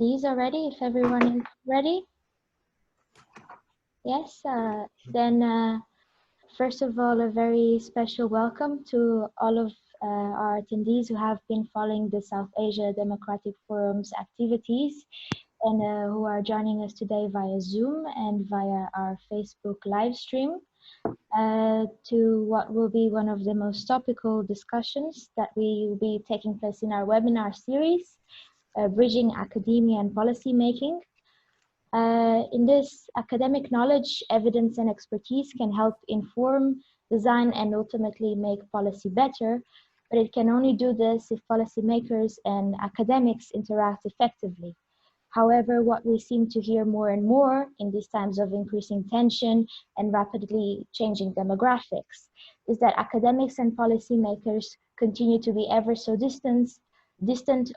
attendees already, if everyone is ready. Yes, then first of all, a very special welcome to all of our attendees who have been following the South Asia Democratic Forum's activities and who are joining us today via Zoom and via our Facebook live stream to what will be one of the most topical discussions that will be taking place in our webinar series, Bridging Academia and Policymaking. In this, academic knowledge, evidence, and expertise can help inform, design, and ultimately make policy better, but it can only do this if policymakers and academics interact effectively. However, what we seem to hear more and more in these times of increasing tension and rapidly changing demographics is that academics and policymakers continue to be ever so distant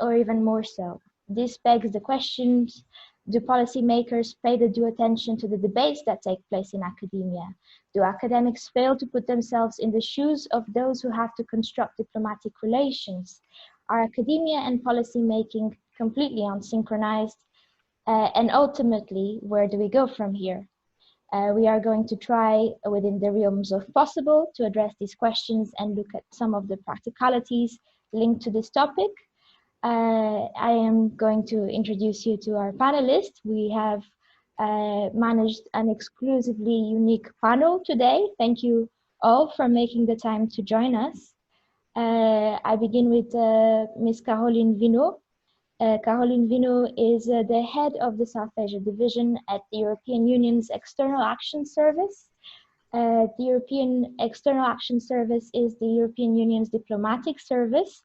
or even more so. This begs the questions: do policymakers pay the due attention to the debates that take place in academia? Do academics fail to put themselves in the shoes of those who have to construct diplomatic relations? Are academia and policymaking completely unsynchronized? And ultimately, where do we go from here? We are going to try, within the realms of possible, to address these questions and look at some of the practicalities linked to this topic. I am going to introduce you to our panelists. We have managed an exclusively unique panel today. Thank you all for making the time to join us. I begin with Ms. Caroline Vinot. Caroline Vinot is the head of the South Asia Division at the European Union's External Action Service. The European External Action Service is the European Union's diplomatic service,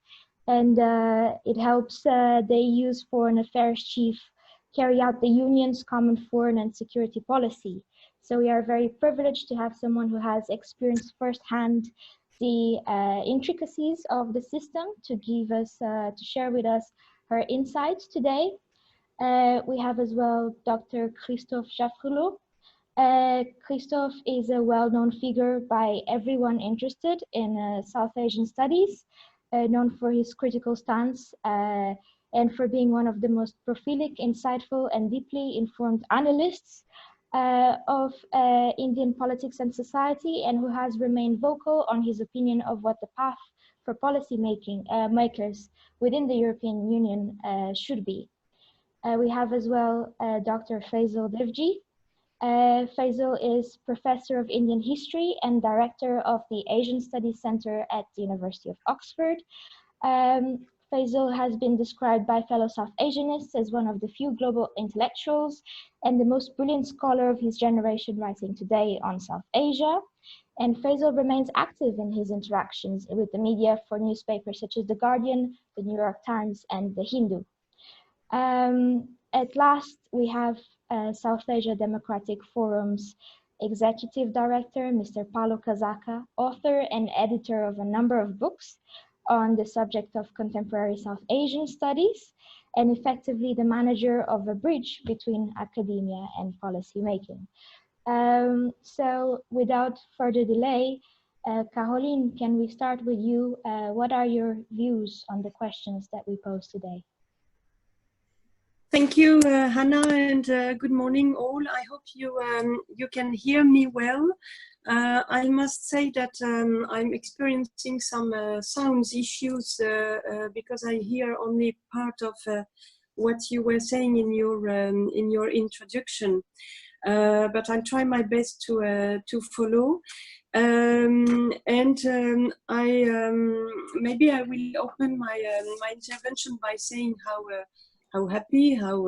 and it helps the EU's Foreign Affairs Chief carry out the Union's common foreign and security policy. So we are very privileged to have someone who has experienced firsthand the intricacies of the system to give us, to share with us her insights today. We have as well Dr. Christophe Jaffrelot. Christophe is a well-known figure by everyone interested in South Asian studies, known for his critical stance and for being one of the most prolific, insightful, and deeply informed analysts of Indian politics and society, and who has remained vocal on his opinion of what the path for policy makers within the European Union should be. We have as well Dr. Faisal Devji. Faisal is Professor of Indian History and Director of the Asian Studies Center at the University of Oxford. Faisal has been described by fellow South Asianists as one of the few global intellectuals and the most brilliant scholar of his generation writing today on South Asia. And Faisal remains active in his interactions with the media for newspapers such as The Guardian, The New York Times, and The Hindu. At last, we have South Asia Democratic Forum's Executive Director, Mr. Paulo Casaca, author and editor of a number of books on the subject of contemporary South Asian studies, and effectively the manager of a bridge between academia and policymaking. So without further delay, Caroline, can we start with you? What are your views on the questions that we pose today? Thank you, Hannah, and good morning all. I hope you can hear me well. I must say that I'm experiencing some sounds issues because I hear only part of what you were saying in your introduction. But I'll try my best to follow. Maybe I will open my intervention by saying how happy, how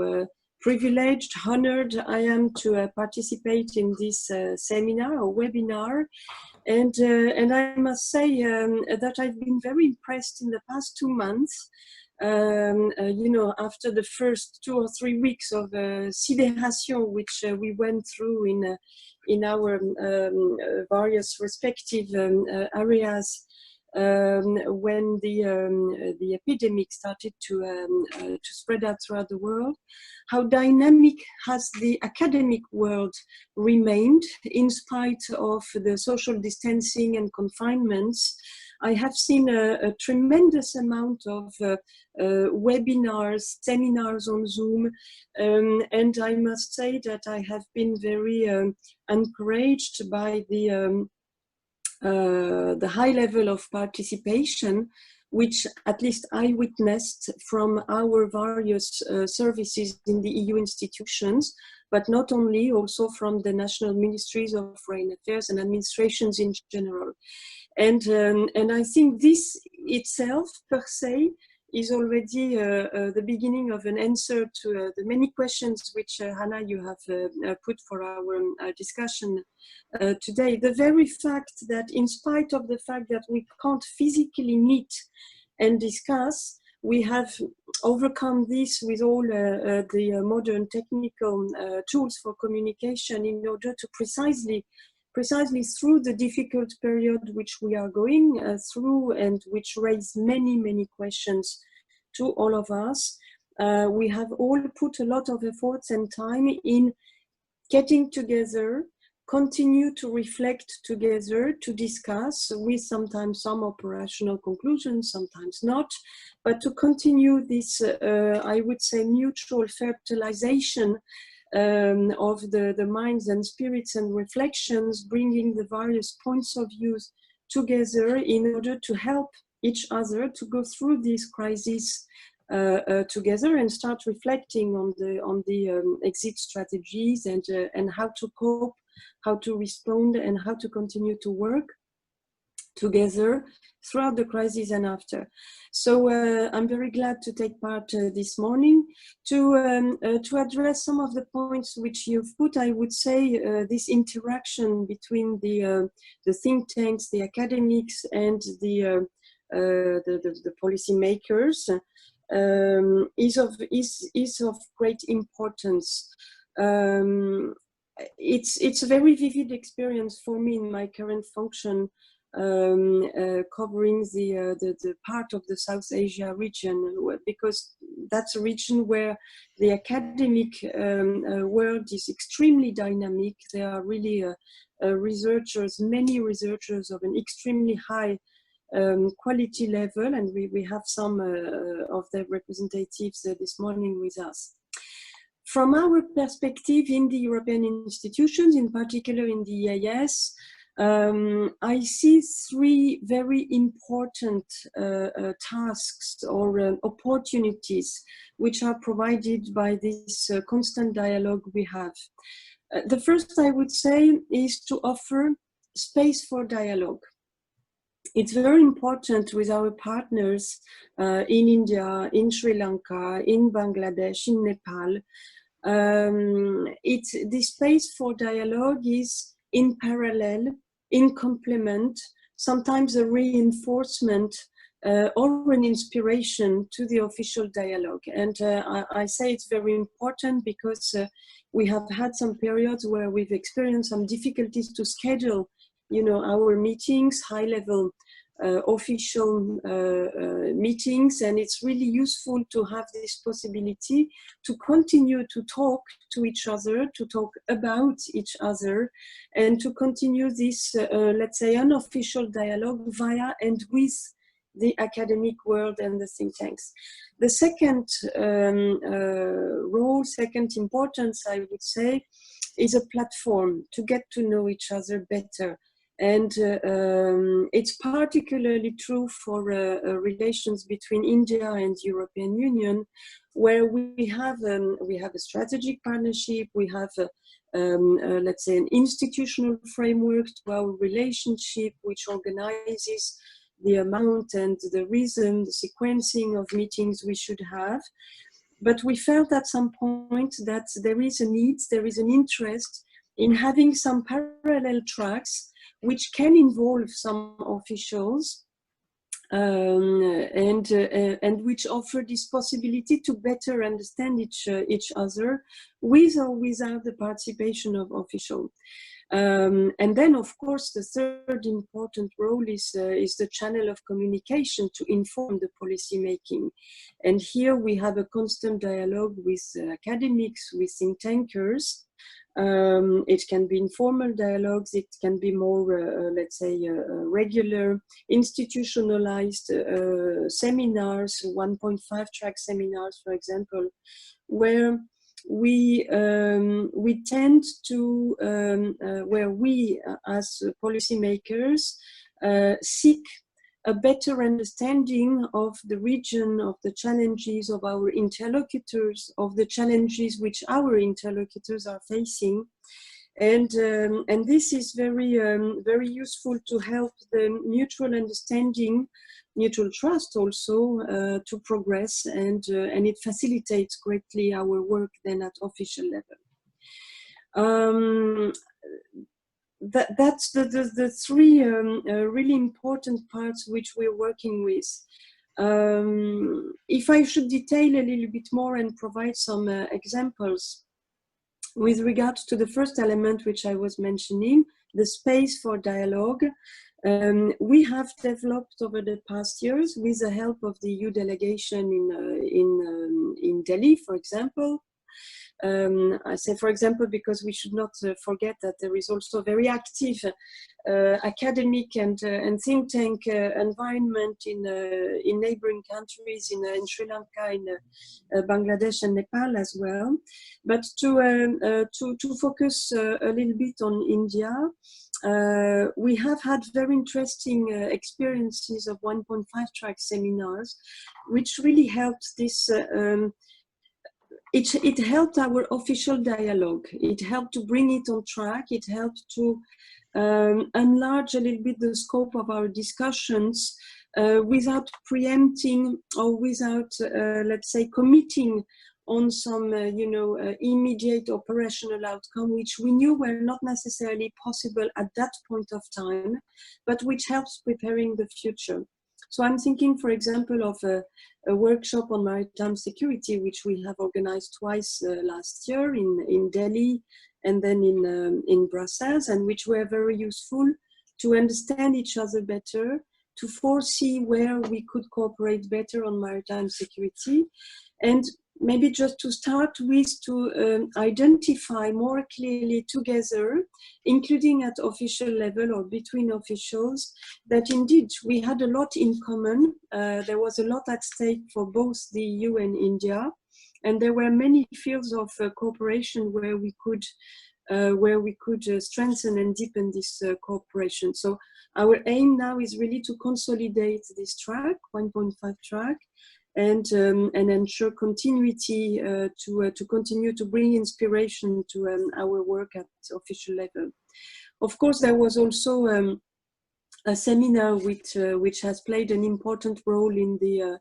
privileged, honored I am to participate in this seminar or webinar. And I must say that I've been very impressed in the past 2 months. You know, after the first 2 or 3 weeks of sidération, which we went through in our various respective areas, when the epidemic started to spread out throughout the world, how dynamic has the academic world remained in spite of the social distancing and confinements. I have seen a tremendous amount of webinars, seminars on Zoom, and I must say that I have been very encouraged by the high level of participation, which at least I witnessed from our various services in the EU institutions, but not only, also from the national ministries of foreign affairs and administrations in general. And I think this itself, per se, is already the beginning of an answer to the many questions which, Hannah, you have put for our discussion today. The very fact that, in spite of the fact that we can't physically meet and discuss, we have overcome this with all the modern technical tools for communication in order to precisely through the difficult period which we are going through, and which raise many, many questions to all of us. We have all put a lot of efforts and time in getting together, continue to reflect together, to discuss, with sometimes some operational conclusions, sometimes not, but to continue this, I would say, mutual fertilization of the minds and spirits and reflections, bringing the various points of view together in order to help each other to go through this crisis together, and start reflecting on the exit strategies, and how to cope, how to respond, and how to continue to work together throughout the crisis and after. So I'm very glad to take part this morning to address some of the points which you've put. I would say this interaction between the think tanks, the academics, and the policymakers is of great importance. It's a very vivid experience for me in my current function, covering the part of the South Asia region, because that's a region where the academic world is extremely dynamic. There are really researchers, many researchers of an extremely high quality level, and we have some of their representatives this morning with us. From our perspective in the European institutions, in particular in the EAS, I see three very important tasks or opportunities which are provided by this constant dialogue we have. The first, I would say, is to offer space for dialogue. It's very important with our partners in India, in Sri Lanka, in Bangladesh, in Nepal. The space for dialogue is in parallel, in complement, sometimes a reinforcement or an inspiration to the official dialogue. And I say it's very important because we have had some periods where we've experienced some difficulties to schedule, our meetings, high-level official meetings, and it's really useful to have this possibility to continue to talk to each other, to talk about each other, and to continue this, let's say, unofficial dialogue via and with the academic world and the think tanks. The second role, second importance, I would say, is a platform to get to know each other better. And it's particularly true for relations between India and the European Union, where we have a strategic partnership, we have, let's say, an institutional framework to our relationship, which organizes the amount and the rhythm, the sequencing of meetings we should have. But we felt at some point that there is a need, there is an interest in having some parallel tracks which can involve some officials and which offer this possibility to better understand each other with or without the participation of officials. And then, of course, the third important role is the channel of communication to inform the policy making. And here we have a constant dialogue with academics, with think tankers. It can be informal dialogues, it can be more, let's say, regular, institutionalized seminars, 1.5 track seminars, for example, where we tend to, where we as policymakers seek a better understanding of the region, of the challenges of our interlocutors, of the challenges which our interlocutors are facing. And this is very, very useful to help the mutual understanding, mutual trust also to progress, and it facilitates greatly our work then at official level. That's the three really important parts which we're working with. If I should detail a little bit more and provide some examples with regard to the first element which I was mentioning, the space for dialogue, we have developed over the past years with the help of the EU delegation in Delhi, for example. I say, for example, because we should not forget that there is also a very active academic and think tank environment in neighboring countries, in Sri Lanka, in Bangladesh and Nepal as well. But to focus a little bit on India, we have had very interesting experiences of 1.5 track seminars, which really helped this. It helped our official dialogue. It helped to bring it on track. It helped to enlarge a little bit the scope of our discussions without preempting or without, let's say, committing on some, immediate operational outcome, which we knew were not necessarily possible at that point of time, but which helps preparing the future. So I'm thinking, for example, of a workshop on maritime security, which we have organized twice last year in Delhi and then in Brussels, and which were very useful to understand each other better, to foresee where we could cooperate better on maritime security, and maybe just to start with to identify more clearly together, including at official level or between officials, that indeed we had a lot in common. There was a lot at stake for both the EU and India, and there were many fields of cooperation where we could strengthen and deepen this cooperation. So our aim now is really to consolidate this track, 1.5 track, and ensure continuity to continue to bring inspiration to our work at official level. Of course, there was also a seminar which has played an important role in the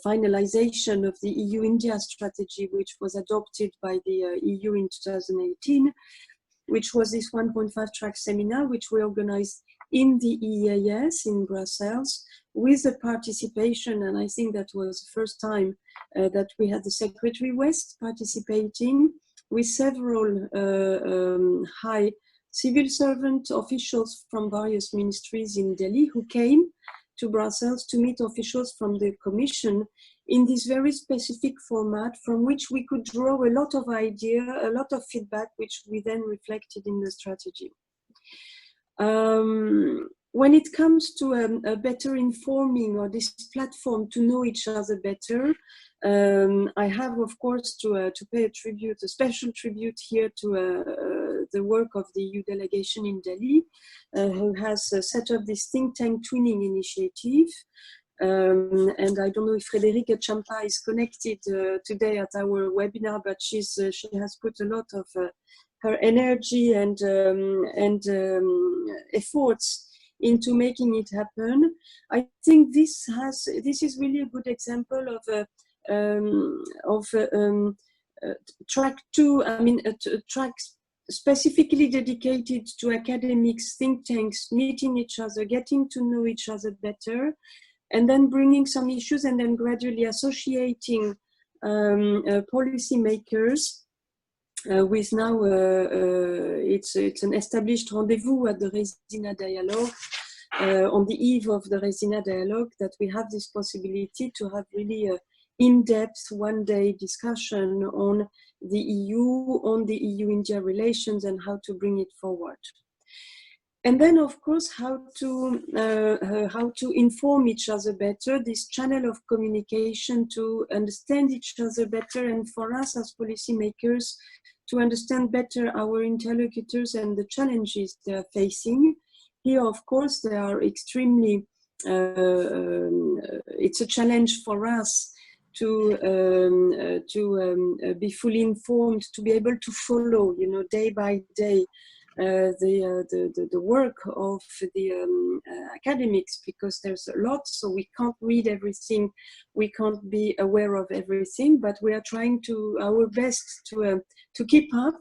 finalization of the EU-India strategy, which was adopted by the EU in 2018, which was this 1.5 track seminar, which we organized in the EEAS in Brussels, with the participation, and I think that was the first time that we had the Secretary West participating, with several high civil servant officials from various ministries in Delhi who came to Brussels to meet officials from the Commission in this very specific format, from which we could draw a lot of idea, a lot of feedback, which we then reflected in the strategy. When it comes to a better informing, or this platform to know each other better, I have, of course, to pay a special tribute here to the work of the EU delegation in Delhi, who has set up this think tank twinning initiative. And I don't know if Frédérique Champa is connected today at our webinar, but she has put a lot of her energy and efforts into making it happen. I think this is really a good example of track 2. I mean, a track specifically dedicated to academics, think tanks, meeting each other, getting to know each other better, and then bringing some issues, and then gradually associating policymakers with now, it's an established rendezvous at the Resina Dialogue, on the eve of the Resina Dialogue, that we have this possibility to have really a in-depth one-day discussion on the EU-India relations and how to bring it forward. And then, of course, how to inform each other better, this channel of communication to understand each other better, and for us as policymakers to understand better our interlocutors and the challenges they are facing. Here, of course, they are extremely, it's a challenge for us to be fully informed, to be able to follow, day by day, the work of the academics, because there's a lot, so we can't read everything, we can't be aware of everything, but we are trying our best to keep up.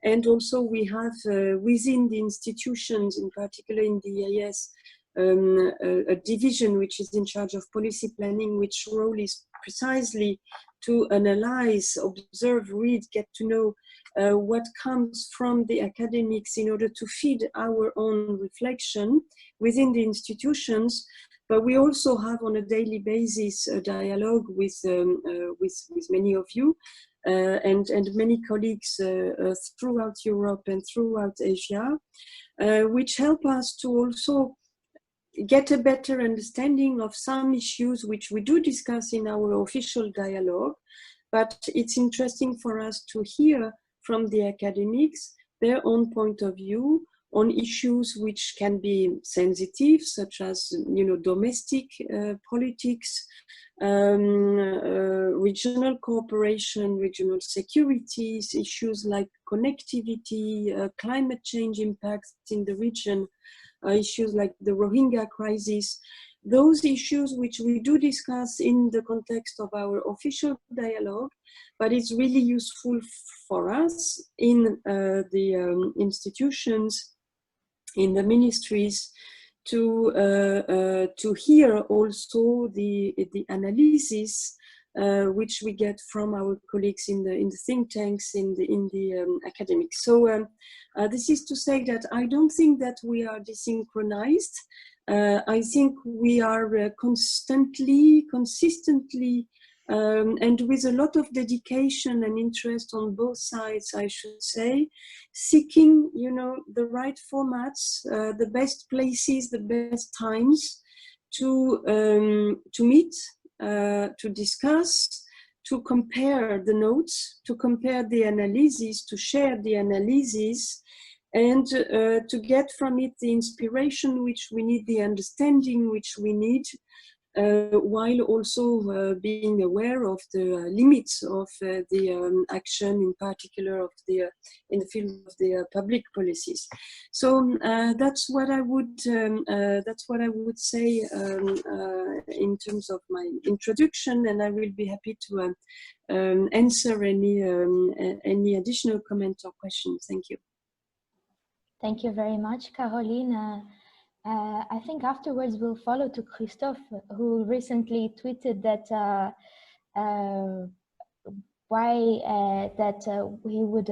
And also we have within the institutions, in particular in the EIS, a division which is in charge of policy planning, which role is precisely to analyze, observe, read, get to know what comes from the academics in order to feed our own reflection within the institutions. But we also have on a daily basis a dialogue with many of you and many colleagues throughout Europe and throughout Asia, which help us to also get a better understanding of some issues which we do discuss in our official dialogue. But it's interesting for us to hear from the academics their own point of view on issues which can be sensitive, such as domestic politics, regional cooperation, regional securities, issues like connectivity, climate change impacts in the region, issues like the Rohingya crisis. Those issues which we do discuss in the context of our official dialogue, but it's really useful for us in the institutions, in the ministries, to hear also the analysis which we get from our colleagues in the think tanks, in the academics. So this is to say that I don't think that we are desynchronized. I think we are consistently, and with a lot of dedication and interest on both sides, I should say, seeking, the right formats, the best places, the best times to meet, to discuss, to compare the notes, to compare the analysis, to share the analysis, and to get from it the inspiration which we need, the understanding which we need, while also being aware of the limits of the action, in particular of in the field of the public policies. So that's what I would say in terms of my introduction, and I will be happy to answer any additional comment or questions. Thank you. Thank you very much, Caroline. I think afterwards we'll follow to Christophe, who recently tweeted that he would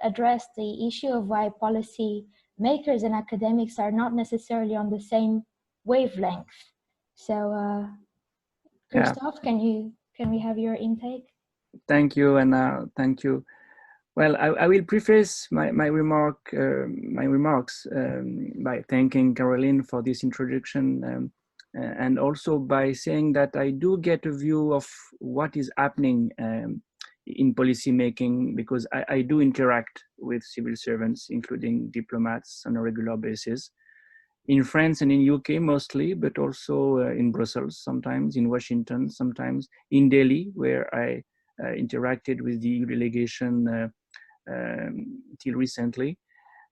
address the issue of why policy makers and academics are not necessarily on the same wavelength. So, Christophe, can we have your intake? Thank you, and thank you. Well, I will preface my remarks by thanking Caroline for this introduction, and also by saying that I do get a view of what is happening in policy making, because I do interact with civil servants, including diplomats, on a regular basis, in France and in UK mostly, but also in Brussels sometimes, in Washington sometimes, in Delhi, where I interacted with the EU delegation till recently,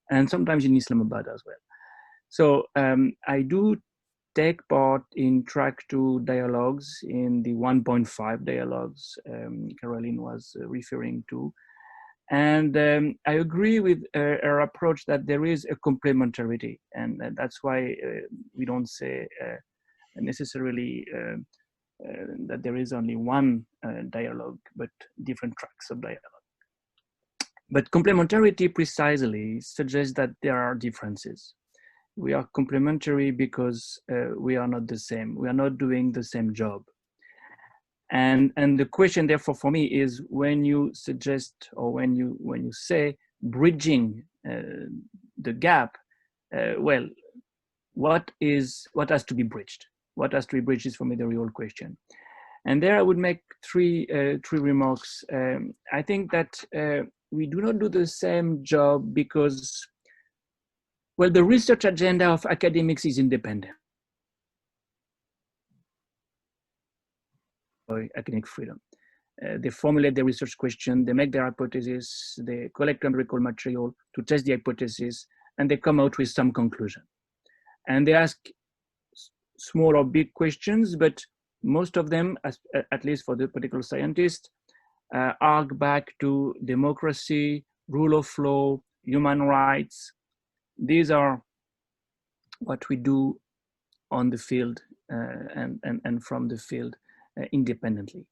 and sometimes in Islamabad as well. So I do take part in track 2 dialogues, in the 1.5 dialogues Caroline was referring to. And I agree with her approach that there is a complementarity, and that's why we don't say necessarily that there is only one dialogue, but different tracks of dialogue. But complementarity precisely suggests that there are differences. We are complementary because we are not the same. We are not doing the same job. And the question, therefore, for me is when you suggest or when you say bridging the gap, well, what has to be bridged? What has to be bridged is for me the real question. And there I would make three remarks. I think that we do not do the same job because, well, the research agenda of academics is independent. Academic freedom. They formulate their research question, they make their hypothesis, they collect empirical material to test the hypothesis, and they come out with some conclusion. And they ask small or big questions, but most of them, at least for the political scientists, arc back to democracy, rule of law, human rights. These are what we do on the field and from the field independently.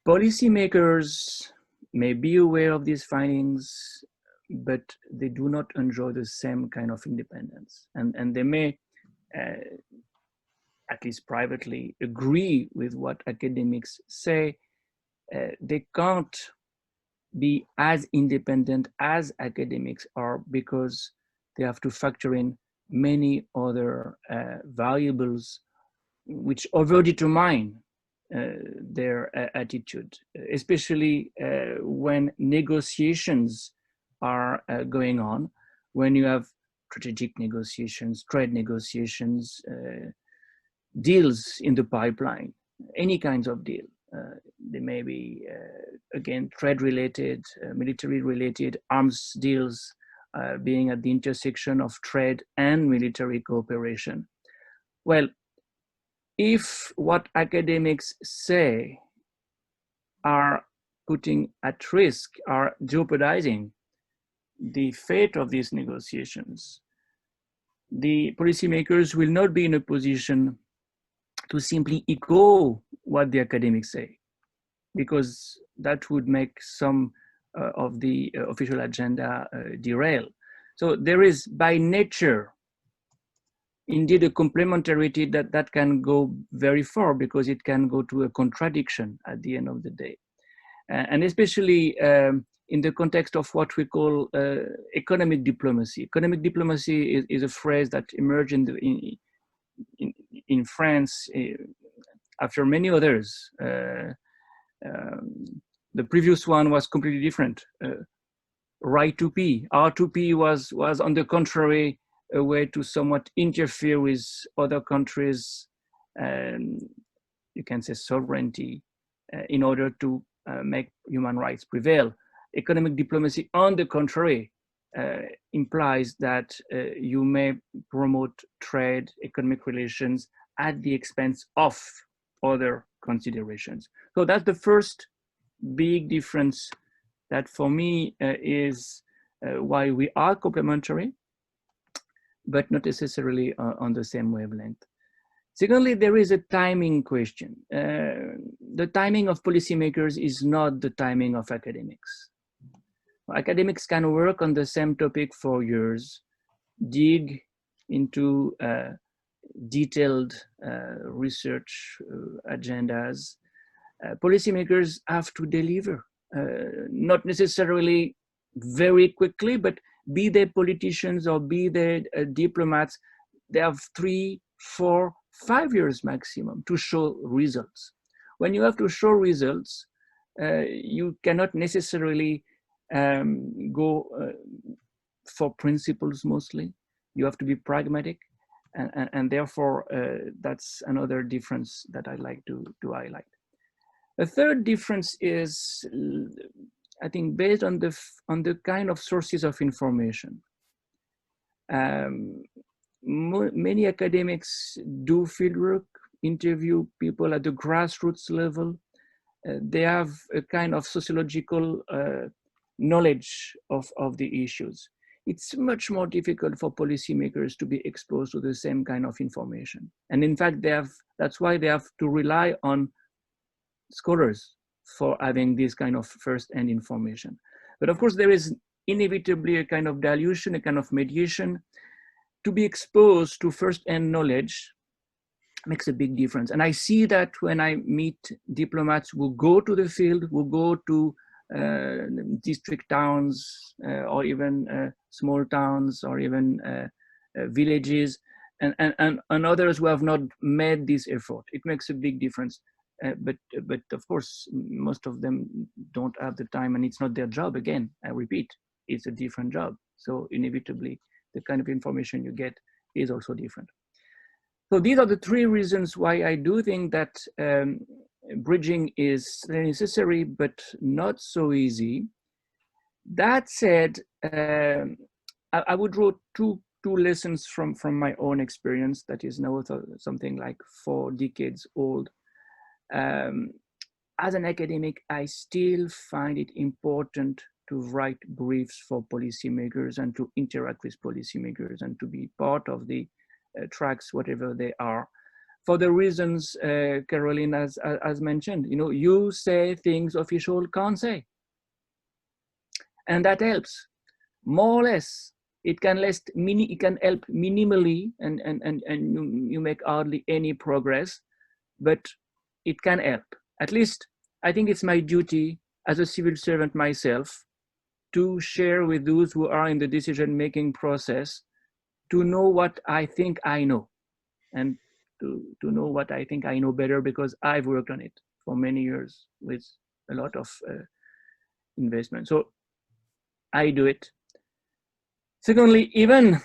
Policymakers may be aware of these findings, but they do not enjoy the same kind of independence. And they may, at least privately, agree with what academics say. They can't be as independent as academics are because they have to factor in many other variables which overdetermine their attitude, especially when negotiations are going on, when you have strategic negotiations, trade negotiations, deals in the pipeline, any kinds of deal. They may be, again, trade-related, military-related, arms deals being at the intersection of trade and military cooperation. Well, if what academics say are putting at risk, are jeopardizing the fate of these negotiations, the policymakers will not be in a position to simply echo what the academics say, because that would make some of the official agenda derail. So there is, by nature, indeed a complementarity that can go very far, because it can go to a contradiction at the end of the day. And especially in the context of what we call economic diplomacy. Economic diplomacy is a phrase that emerged in France after many others. The previous one was completely different. R2P was on the contrary a way to somewhat interfere with other countries, you can say sovereignty, in order to make human rights prevail. Economic diplomacy, on the contrary, implies that you may promote trade, economic relations at the expense of other considerations. So that's the first big difference that for me is why we are complementary, but not necessarily on the same wavelength. Secondly, there is a timing question. The timing of policymakers is not the timing of academics. Academics can work on the same topic for years, dig into detailed research agendas. Policymakers have to deliver, not necessarily very quickly, but be they politicians or be they diplomats, they have 3, 4, 5 years maximum to show results. When you have to show results, you cannot necessarily go for principles mostly. You have to be pragmatic, and therefore that's another difference that I'd like to highlight. A third difference is, I think, based on the kind of sources of information. Many academics do fieldwork, interview people at the grassroots level. They have a kind of sociological knowledge of the issues. It's much more difficult for policymakers to be exposed to the same kind of information. And in fact, that's why they have to rely on scholars, for having this kind of first-hand information. But of course, there is inevitably a kind of dilution, a kind of mediation. To be exposed to first-hand knowledge makes a big difference. And I see that when I meet diplomats who go to the field, who go to district towns or even small towns or even villages, and others who have not made this effort. It makes a big difference. But of course, most of them don't have the time, and it's not their job. Again, I repeat, it's a different job. So inevitably, the kind of information you get is also different. So these are the three reasons why I do think that bridging is necessary, but not so easy. That said, I would draw two lessons from my own experience that is now something like 4 decades old. As an academic, I still find it important to write briefs for policymakers and to interact with policymakers and to be part of the tracks, whatever they are, for the reasons Caroline has mentioned. You know, you say things official can't say, and that helps more or less. It can help minimally, and you make hardly any progress, but it can help. At least I think it's my duty as a civil servant myself to share with those who are in the decision-making process, to know what I think I know, and to know what I think I know better, because I've worked on it for many years with a lot of investment. So I do it. Secondly, even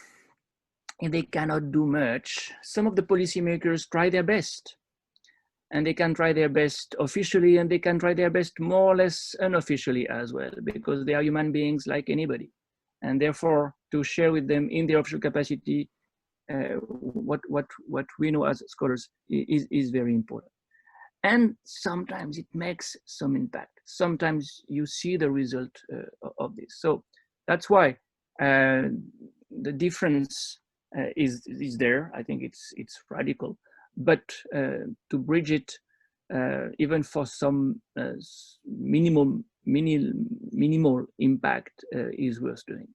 if they cannot do much, some of the policymakers try their best. And they can try their best officially, and they can try their best more or less unofficially as well, because they are human beings like anybody. And therefore, to share with them in their official capacity what we know as scholars is very important. And sometimes it makes some impact. Sometimes you see the result of this. So that's why the difference is there. I think it's radical. But to bridge it, even for some minimal impact, is worth doing.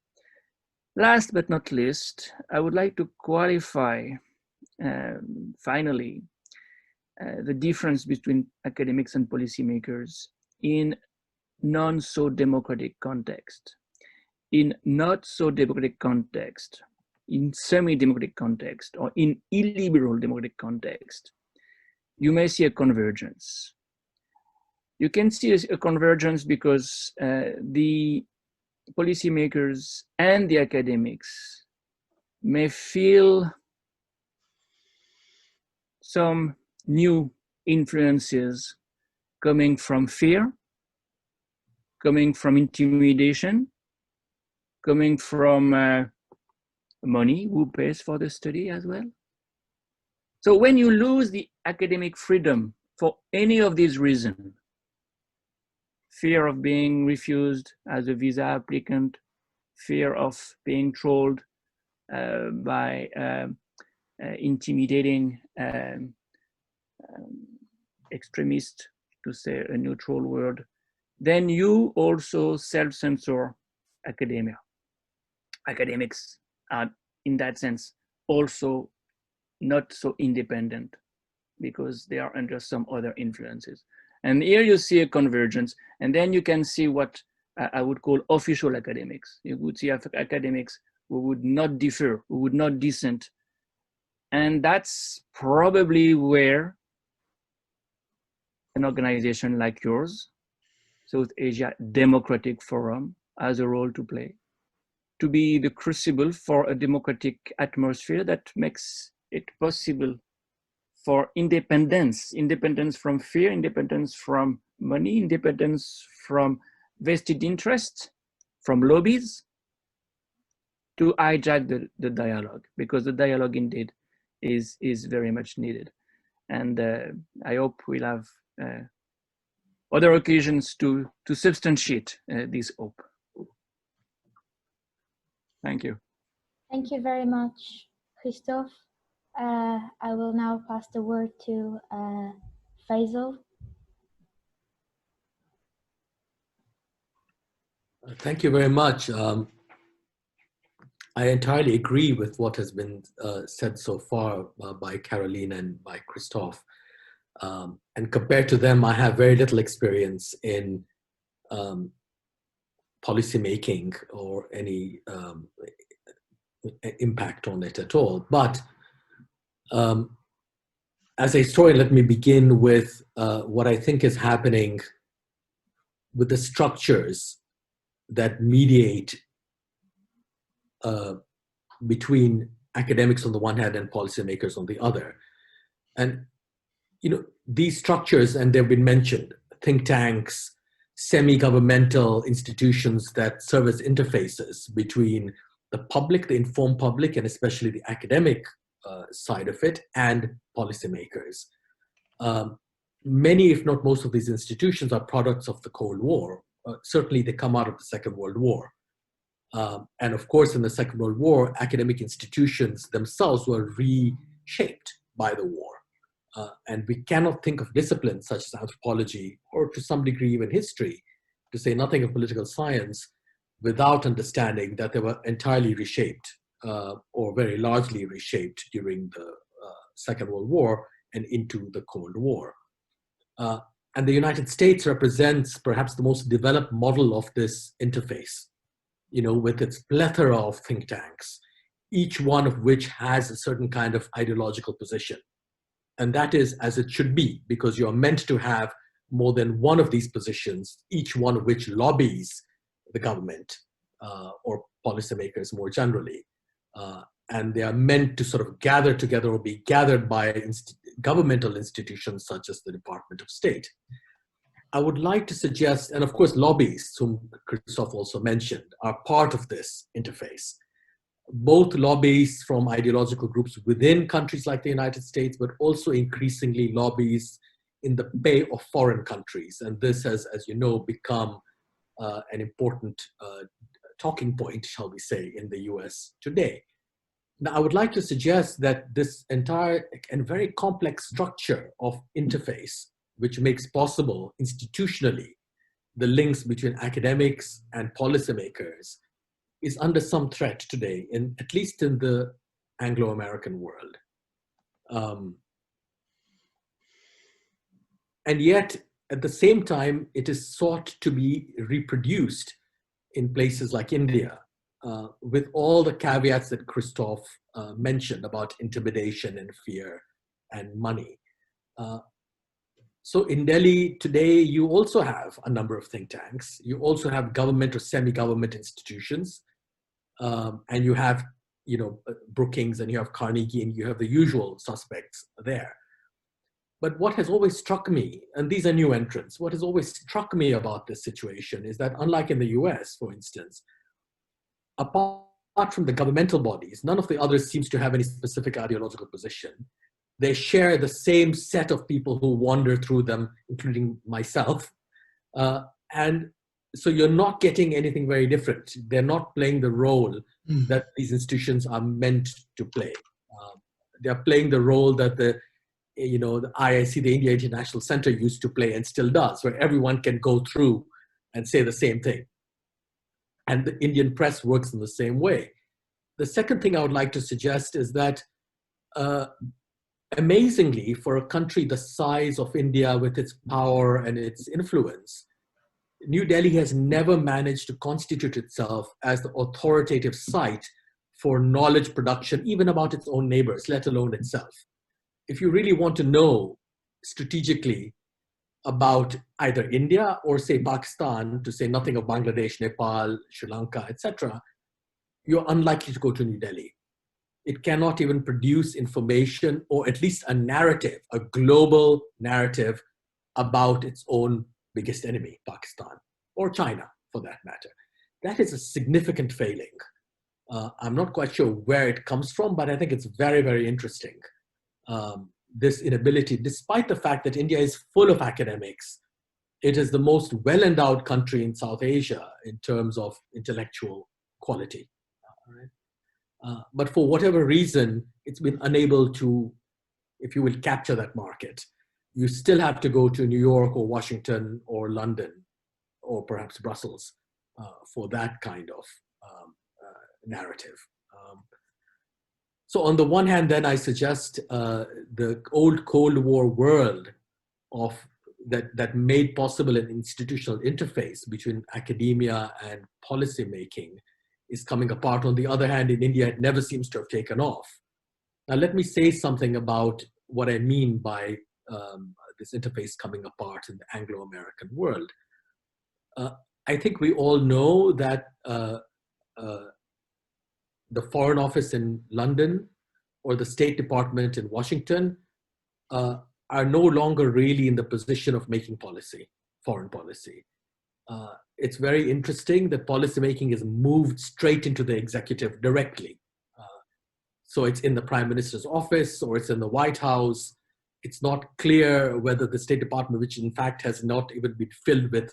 Last but not least, I would like to qualify finally the difference between academics and policymakers in non-so-democratic context. In not-so-democratic context, in semi-democratic context, or in illiberal democratic context, you may see a convergence. You can see a convergence because the policymakers and the academics may feel some new influences coming from fear, coming from intimidation, coming from money, who pays for the study as well. So when you lose the academic freedom for any of these reasons, fear of being refused as a visa applicant, fear of being trolled by intimidating extremists, to say a neutral word, then you also self-censor academia. Academics are, in that sense, also not so independent because they are under some other influences. And here you see a convergence, and then you can see what I would call official academics. You would see academics who would not differ, who would not dissent. And that's probably where an organization like yours, South Asia Democratic Forum, has a role to play, to be the crucible for a democratic atmosphere that makes it possible for independence from fear, independence from money, independence from vested interests, from lobbies, to hijack the dialogue, because the dialogue indeed is very much needed. And I hope we'll have other occasions to substantiate this hope. Thank you. Thank you very much, Christophe. I will now pass the word to Faisal. Thank you very much. I entirely agree with what has been said so far by Caroline and by Christophe. And compared to them, I have very little experience in policy making or any impact on it at all. But as a historian, let me begin with what I think is happening with the structures that mediate between academics on the one hand and policymakers on the other. And these structures, and they've been mentioned, think tanks, semi-governmental institutions that serve as interfaces between the public, the informed public, and especially the academic side of it, and policymakers. Many, if not most of these institutions are products of the Cold War. Certainly they come out of the Second World War. And of course, in the Second World War, academic institutions themselves were reshaped by the war. And we cannot think of disciplines such as anthropology, or to some degree even history, to say nothing of political science, without understanding that they were entirely reshaped or very largely reshaped during the Second World War and into the Cold War. And the United States represents perhaps the most developed model of this interface, with its plethora of think tanks, each one of which has a certain kind of ideological position. And that is as it should be, because you're meant to have more than one of these positions, each one of which lobbies the government or policymakers more generally. And they are meant to sort of gather together or be gathered by governmental institutions such as the Department of State. I would like to suggest, and of course lobbyists, whom Christophe also mentioned, are part of this interface. Both lobbies from ideological groups within countries like the United States, but also increasingly lobbies in the pay of foreign countries. And this has, as you know, become an important talking point, shall we say, in the US today. Now, I would like to suggest that this entire and very complex structure of interface, which makes possible institutionally the links between academics and policymakers, is under some threat today, at least in the Anglo-American world. And yet, at the same time, it is sought to be reproduced in places like India, with all the caveats that Christophe mentioned about intimidation and fear and money. So in Delhi today, you also have a number of think tanks. You also have government or semi-government institutions. And you have, Brookings, and you have Carnegie, and you have the usual suspects there. But what has always struck me, and these are new entrants, what has always struck me about this situation is that, unlike in the US, for instance, apart from the governmental bodies, none of the others seems to have any specific ideological position. They share the same set of people who wander through them, including myself. And so you're not getting anything very different. They're not playing the role that these institutions are meant to play. They're playing the role that the IIC, the India International Center, used to play and still does, where everyone can go through and say the same thing. And the Indian press works in the same way. The second thing I would like to suggest is that amazingly, for a country the size of India with its power and its influence, New Delhi has never managed to constitute itself as the authoritative site for knowledge production, even about its own neighbors, let alone itself. If you really want to know strategically about either India or, say, Pakistan, to say nothing of Bangladesh, Nepal, Sri Lanka, etc., you're unlikely to go to New Delhi. It cannot even produce information, or at least a narrative, a global narrative about its own biggest enemy, Pakistan, or China for that matter. That is a significant failing. I'm not quite sure where it comes from, but I think it's very, very interesting. This inability, despite the fact that India is full of academics, it is the most well-endowed country in South Asia in terms of intellectual quality. But for whatever reason, it's been unable to, if you will, capture that market. You still have to go to New York or Washington or London or perhaps Brussels for that kind of narrative. So on the one hand, then I suggest the old Cold War world of that made possible an institutional interface between academia and policymaking is coming apart. On the other hand, in India, it never seems to have taken off. Now, let me say something about what I mean by this interface coming apart in the Anglo-American world. I think we all know that the Foreign Office in London or the State Department in Washington are no longer really in the position of making policy, foreign policy. It's very interesting that policymaking is moved straight into the executive directly. So it's in the Prime Minister's office or it's in the White House. It's not clear whether the State Department, which in fact has not even been filled with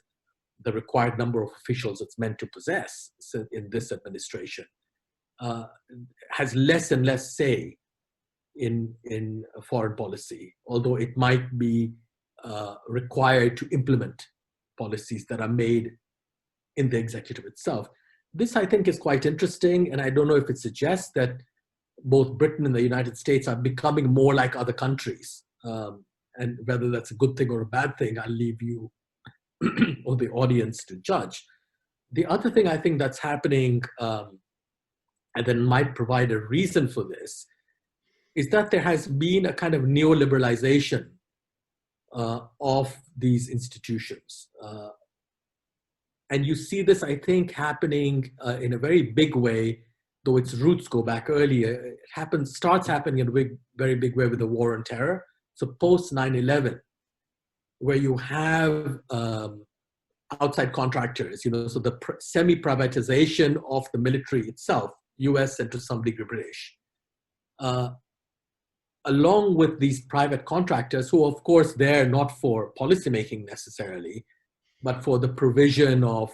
the required number of officials it's meant to possess in this administration, has less and less say in foreign policy, although it might be required to implement policies that are made in the executive itself. This, I think, is quite interesting, and I don't know if it suggests that both Britain and the United States are becoming more like other countries. And whether that's a good thing or a bad thing, I'll leave you or the audience to judge. The other thing I think that's happening, and then might provide a reason for this, is that there has been a kind of neoliberalization of these institutions. And you see this, I think, happening in a very big way, though its roots go back earlier. It starts happening in a very big way with the war on terror. So post 9/11, where you have outside contractors, so the semi-privatization of the military itself, US and to some degree British, along with these private contractors who, of course, they're not for policymaking necessarily, but for the provision of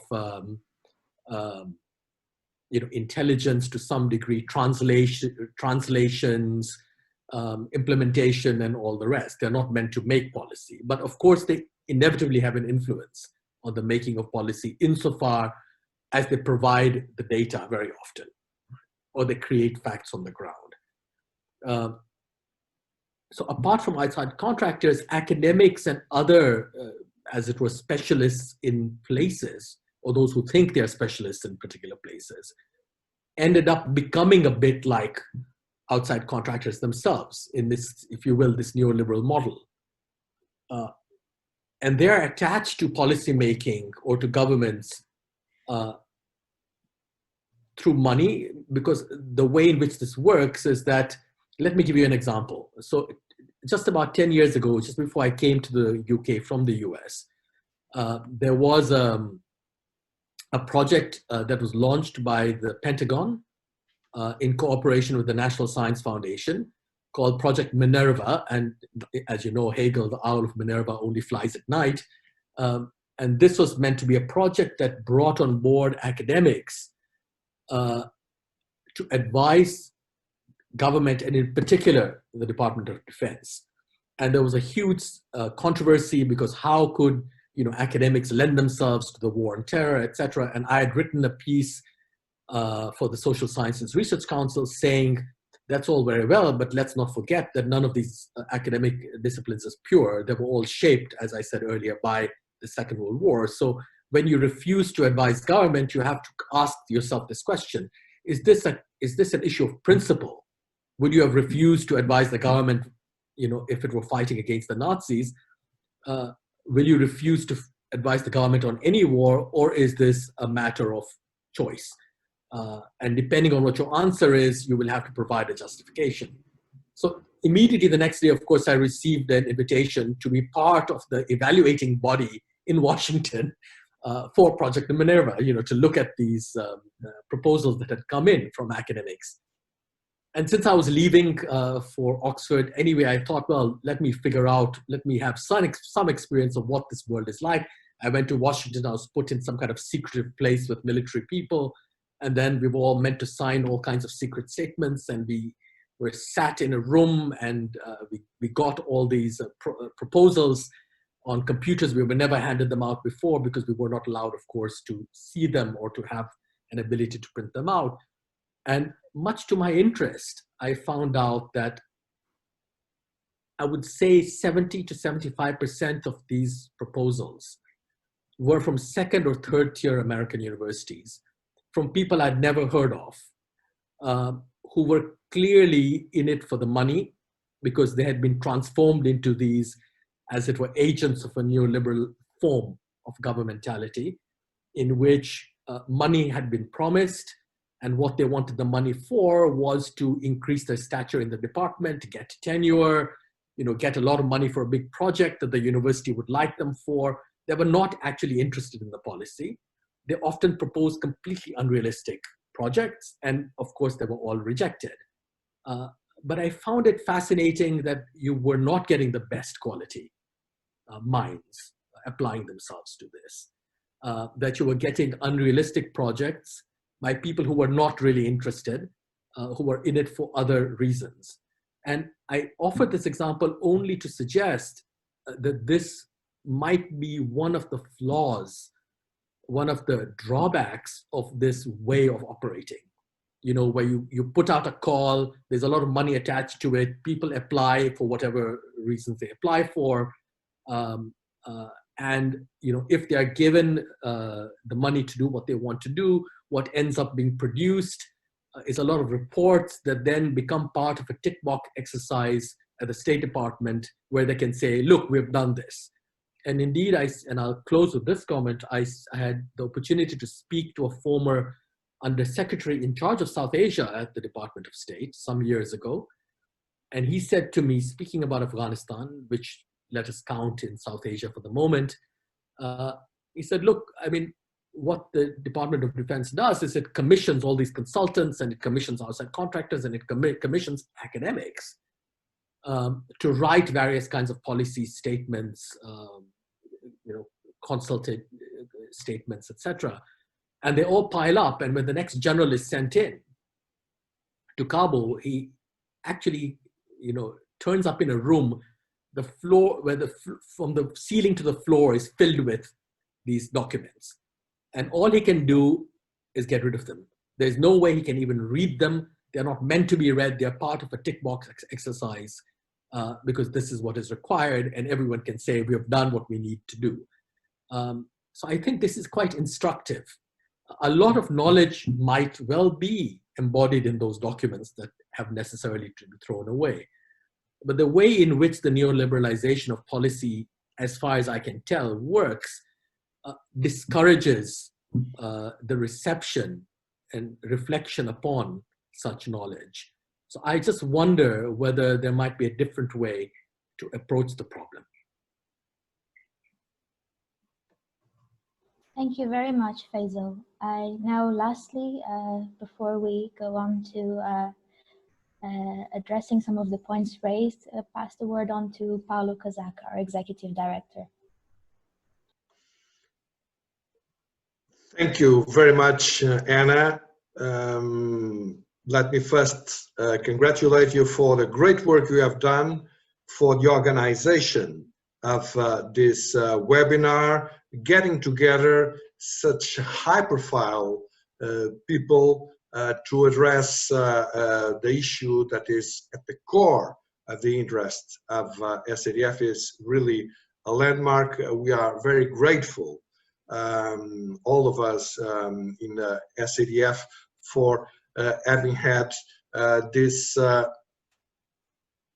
intelligence to some degree, translations, implementation, and all the rest. They're not meant to make policy, but of course they inevitably have an influence on the making of policy insofar as they provide the data very often, or they create facts on the ground. So apart from outside contractors, academics and other, as it were, specialists in places, or those who think they're specialists in particular places, ended up becoming a bit like outside contractors themselves in this, if you will, this neoliberal model. And they're attached to policymaking or to governments through money, because the way in which this works is that, let me give you an example. So just about 10 years ago, just before I came to the UK from the US, there was a project that was launched by the Pentagon in cooperation with the National Science Foundation called Project Minerva. And as you know, Hegel, the owl of Minerva, only flies at night. And this was meant to be a project that brought on board academics to advise government, and in particular, the Department of Defense. And there was a huge controversy because how could academics lend themselves to the war on terror, etc. And I had written a piece for the Social Sciences Research Council saying, that's all very well, but let's not forget that none of these academic disciplines is pure. They were all shaped, as I said earlier, by the Second World War. So when you refuse to advise government, you have to ask yourself this question: is this an issue of principle? Would you have refused to advise the government, if it were fighting against the Nazis? Will you refuse to advise the government on any war, or is this a matter of choice? And depending on what your answer is, you will have to provide a justification. So immediately the next day, of course, I received an invitation to be part of the evaluating body in Washington for Project Minerva, to look at these proposals that had come in from academics. And since I was leaving for Oxford anyway, I thought, well, let me have some experience of what this world is like. I went to Washington. I was put in some kind of secretive place with military people. And then we were all meant to sign all kinds of secret statements. And we were sat in a room and we got all these proposals on computers. We were never handed them out before because we were not allowed, of course, to see them or to have an ability to print them out. And much to my interest, I found out that I would say 70 to 75% of these proposals were from second or third tier American universities, from people I'd never heard of, who were clearly in it for the money because they had been transformed into these, as it were, agents of a neoliberal form of governmentality in which money had been promised, and what they wanted the money for was to increase their stature in the department, get tenure, get a lot of money for a big project that the university would like them for. They were not actually interested in the policy. They often proposed completely unrealistic projects, and of course they were all rejected. But I found it fascinating that you were not getting the best quality minds applying themselves to this, that you were getting unrealistic projects by people who were not really interested, who were in it for other reasons. And I offered this example only to suggest that this might be one of the flaws, one of the drawbacks of this way of operating. Where you put out a call, there's a lot of money attached to it, people apply for whatever reasons they apply for, and if they are given the money to do what they want to do, what ends up being produced is a lot of reports that then become part of a tick box exercise at the State Department, where they can say, look, we've done this. And indeed, and I'll close with this comment, I had the opportunity to speak to a former Undersecretary in charge of South Asia at the Department of State some years ago. And he said to me, speaking about Afghanistan, which let us count in South Asia for the moment, he said, look, what the Department of Defense does is it commissions all these consultants, and it commissions outside contractors, and it commissions academics to write various kinds of policy statements, consulted statements, etc. And they all pile up. And when the next general is sent in to Kabul, he actually, turns up in a room, the floor where from the ceiling to the floor is filled with these documents. And all he can do is get rid of them. There's no way he can even read them. They're not meant to be read. They're part of a tick box exercise because this is what is required, and everyone can say we have done what we need to do. So I think this is quite instructive. A lot of knowledge might well be embodied in those documents that have necessarily to be thrown away. But the way in which the neoliberalization of policy, as far as I can tell, works, discourages the reception and reflection upon such knowledge. So I just wonder whether there might be a different way to approach the problem. Thank you very much, Faisal. Now, lastly, before we go on to addressing some of the points raised, pass the word on to Paolo Casaca, our Executive Director. Thank you very much, Anna. Let me first congratulate you for the great work you have done for the organization of this webinar, getting together such high-profile people to address the issue that is at the core of the interest of SADF. Is really a landmark. We are very grateful, all of us in the SADF, for having had this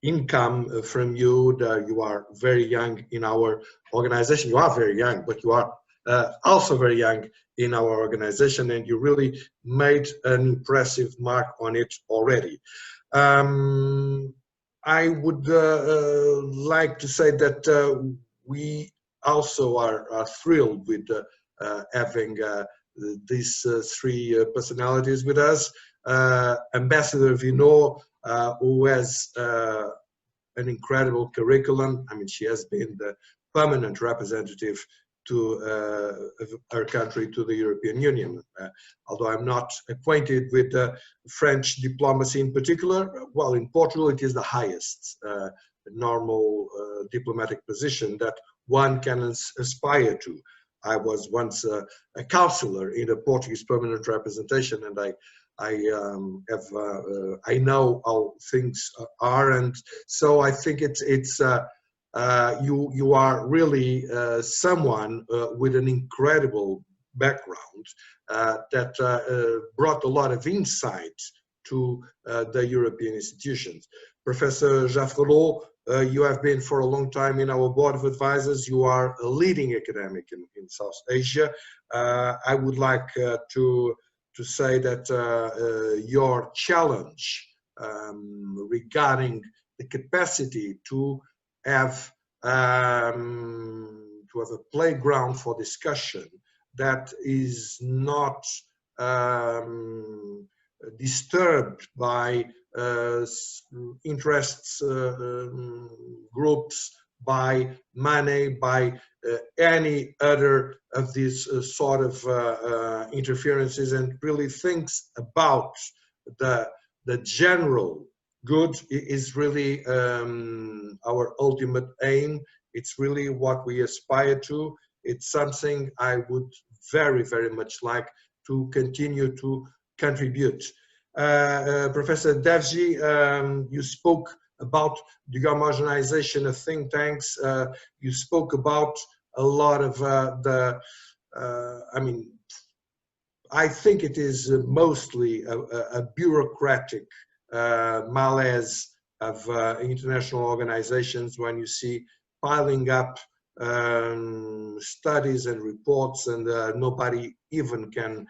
income from you. You are very young in our organization. You are very young, but you are also very young in our organization, and you really made an impressive mark on it already. I would like to say that we also are thrilled with having these three personalities with us. Ambassador Vinod, who has an incredible curriculum. She has been the permanent representative to our country to the European Union. Although I'm not acquainted with French diplomacy in particular, well, in Portugal it is the highest normal diplomatic position that one can aspire to. I was once a counselor in a Portuguese permanent representation, and I know how things are, and so I think you are really someone with an incredible background that brought a lot of insight to the European institutions. Professor Jaffrelot, you have been for a long time in our board of advisors. You are a leading academic in South Asia. I would like to say that your challenge regarding the capacity to have a playground for discussion that is not disturbed by interests groups, by money, by any other of these sort of interferences, and really thinks about the general good is really our ultimate aim. It's really what we aspire to. It's something I would very, very much like to continue to contribute. Professor Devji, you spoke about the homogenization of think tanks. You spoke about a lot of I think it is mostly a bureaucratic malaise of international organizations when you see piling up studies and reports, and nobody even can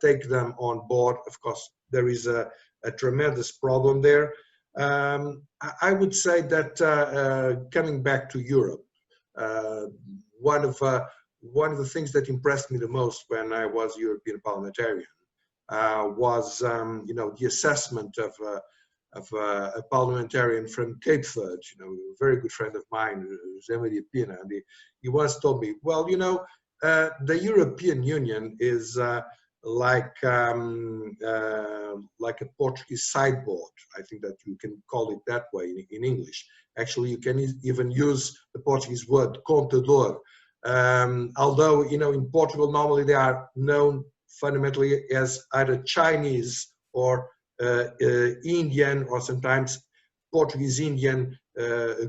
take them on board. Of course, there is a tremendous problem there. I would say that coming back to Europe, one of the things that impressed me the most when I was European parliamentarian was the assessment of a parliamentarian from Cape Verde, a very good friend of mine, José Maria Pina, and he once told me, well, the European Union is like a Portuguese sideboard. I think that you can call it that way in English. Actually, you can even use the Portuguese word contador. Although, in Portugal, normally they are known fundamentally as either Chinese or Indian, or sometimes Portuguese Indian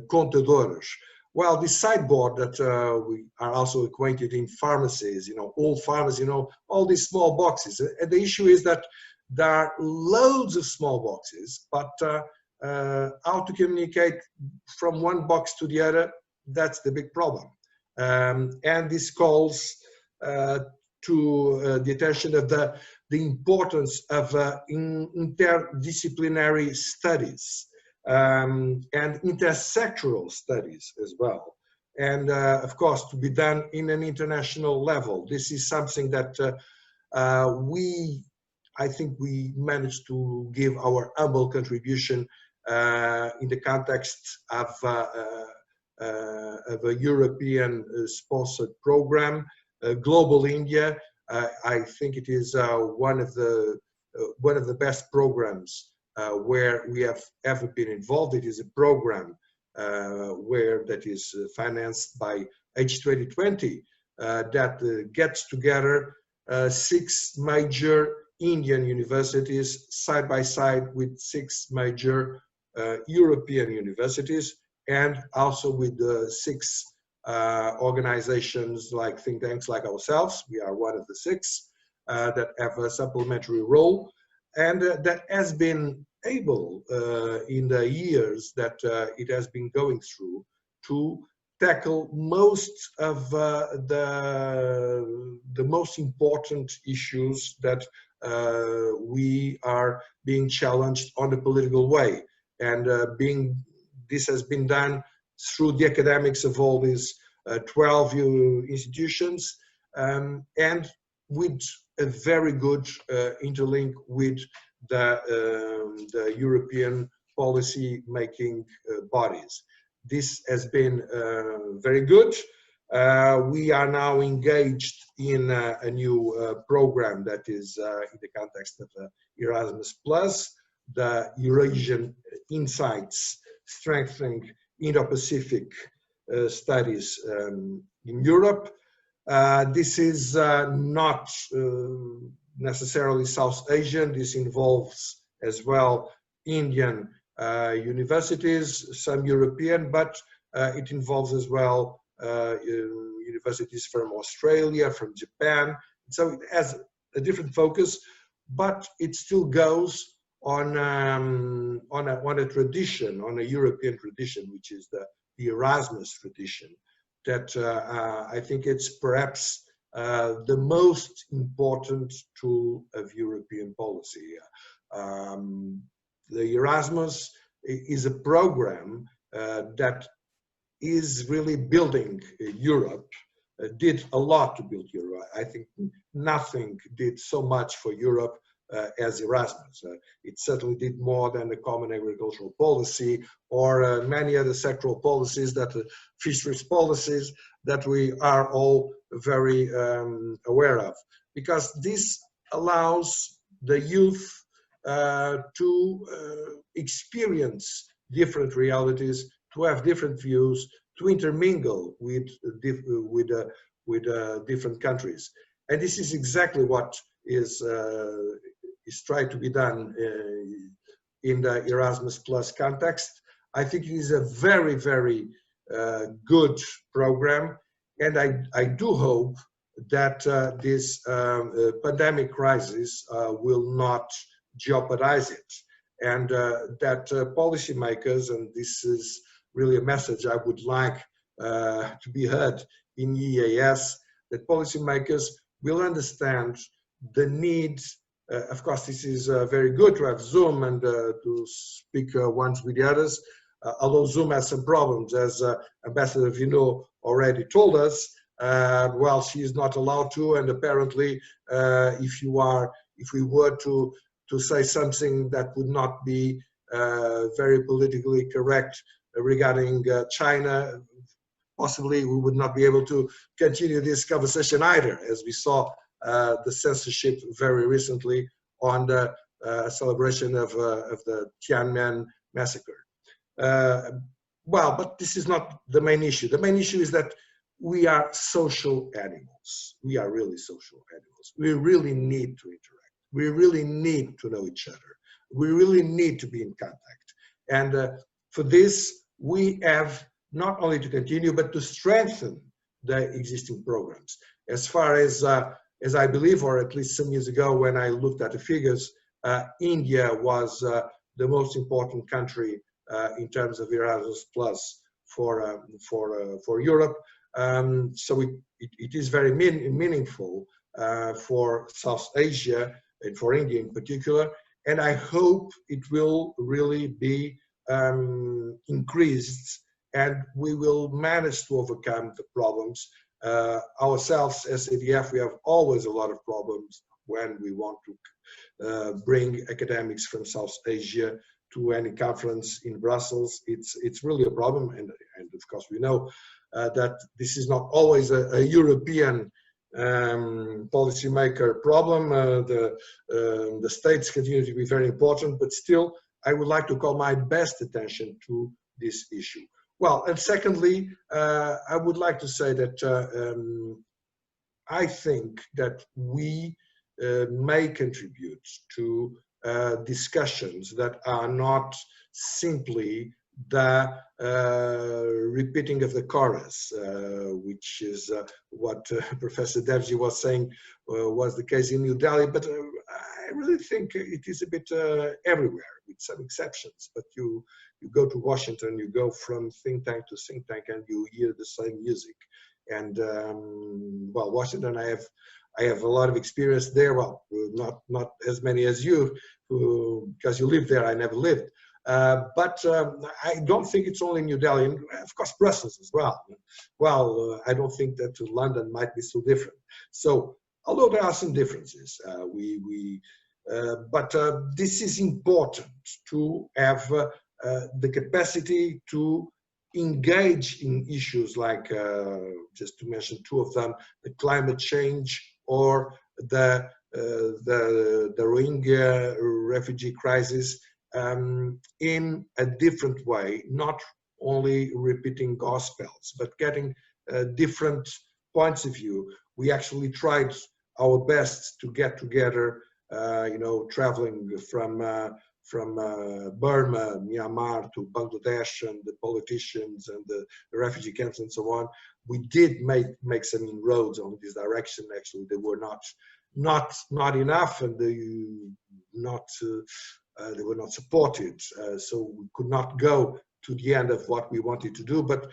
contadores. Well, this sideboard that we are also acquainted in pharmacies, old pharmacies, all these small boxes. And the issue is that there are loads of small boxes, but how to communicate from one box to the other, that's the big problem. And this calls to the attention of the importance of interdisciplinary studies and intersectoral studies as well. And of course, to be done in an international level. This is something that I think we managed to give our humble contribution in the context of a European sponsored program, Global India. I think it is one of the best programs where we have ever been involved. It is a program that is financed by H2020 that gets together 6 major Indian universities side by side with 6 major European universities, and also with 6 organizations like think tanks like ourselves. We are one of the 6 that have a supplementary role, and that has been able in the years that it has been going through to tackle most of the most important issues that we are being challenged on the political way, and this has been done through the academics of all these 12 institutions, and with a very good interlink with the European policy making bodies. This has been very good. We are now engaged in a new program that is in the context of Erasmus Plus, the Eurasian Insights Strengthening Indo-Pacific studies in Europe. This is not necessarily South Asian. This involves as well Indian universities, some European, but it involves as well universities from Australia, from Japan. So it has a different focus, but it still goes on a tradition, on a European tradition, which is the Erasmus tradition, that I think it's perhaps the most important tool of European policy. The Erasmus is a program that is really building Europe, did a lot to build Europe. I think nothing did so much for Europe as Erasmus. It certainly did more than the common agricultural policy or many other sectoral policies, that fisheries policies that we are all very aware of, because this allows the youth to experience different realities, to have different views, to intermingle with different countries. And this is exactly what is tried to be done in the Erasmus Plus context. I think it is a very, very good program, and I do hope that this pandemic crisis will not jeopardize it, and that policymakers, and this is really a message I would like to be heard in EAS, that policymakers will understand the need. Of course, this is very good to have Zoom and to speak once with the others, although Zoom has some problems, as Ambassador Vino already told us. Well, she is not allowed to, and apparently, if we were to say something that would not be very politically correct regarding China, possibly we would not be able to continue this conversation either, as we saw the censorship very recently on the celebration of the Tiananmen massacre. Well, but this is not the main issue. The main issue is that we are social animals. We are really social animals. We really need to interact. We really need to know each other. We really need to be in contact. And for this, we have not only to continue, but to strengthen the existing programs. As far as I believe, or at least some years ago when I looked at the figures, India was the most important country in terms of Erasmus Plus for Europe. So it is very meaningful for South Asia and for India in particular. And I hope it will really be increased, and we will manage to overcome the problems. Ourselves, as SADF, we have always a lot of problems when we want to bring academics from South Asia to any conference in Brussels. It's really a problem, and of course we know that this is not always a European policymaker problem. The states continue to be very important, but still I would like to call my best attention to this issue. Well, and secondly, I would like to say that I think that we may contribute to discussions that are not simply the repeating of the chorus, which is what Professor Devji was saying was the case in New Delhi, but I really think it is a bit everywhere, with some exceptions. But you go to Washington, you go from think tank to think tank, and you hear the same music. And well, Washington, I have a lot of experience there. Well, not as many as you, because you live there. I never lived. But I don't think it's only New Delhi, and of course Brussels as well. Well, I don't think that London might be so different. So, although there are some differences, but this is important to have the capacity to engage in issues like, just to mention two of them, the climate change or the Rohingya refugee crisis, in a different way, not only repeating gospels, but getting different points of view. We actually tried our best to get together, traveling from Burma, Myanmar to Bangladesh, and the politicians and the refugee camps and so on. We did make some inroads on this direction. Actually, they were not enough, and they were not supported. So we could not go to the end of what we wanted to do. But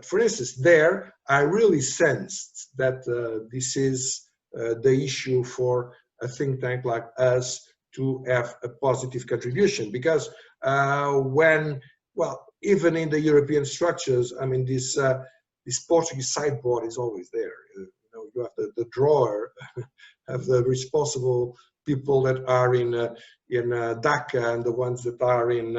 for instance, there I really sensed that this is the issue for a think tank like us to have a positive contribution, because even in the European structures, I mean, this Portuguese sideboard is always there. You have the drawer of the responsible people that are in Dhaka and the ones that are in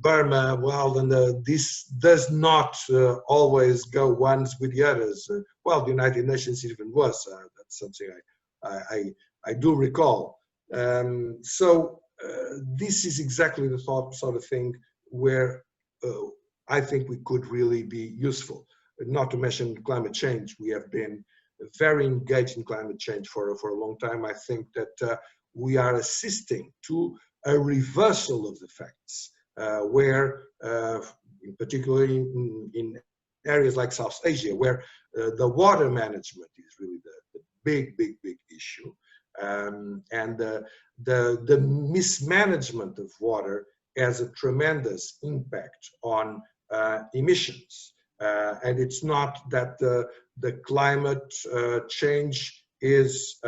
Burma. Well, then this does not always go ones with the others. The United Nations even was. That's something I do recall. So this is exactly the sort of thing where I think we could really be useful. Not to mention climate change. We have been very engaged in climate change for a long time. I think that we are assisting to a reversal of the facts, where, in particular in areas like South Asia, where the water management is really the big issue, and the mismanagement of water has a tremendous impact on emissions. And it's not that the climate change is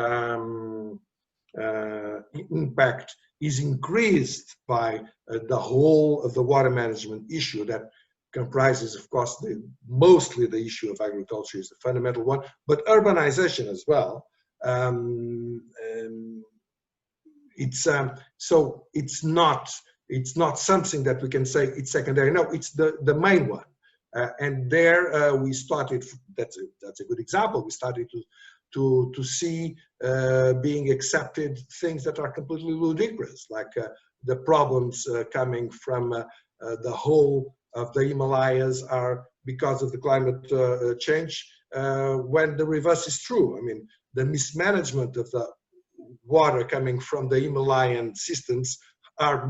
impact is increased by the whole of the water management issue that comprises, of course, mostly the issue of agriculture is the fundamental one, but urbanization as well. So it's not something that we can say it's secondary. No, it's the main one. And there we started. That's a good example. We started to see being accepted things that are completely ludicrous, like the problems coming from the whole of the Himalayas are because of the climate change, when the reverse is true. I mean, the mismanagement of the water coming from the Himalayan systems are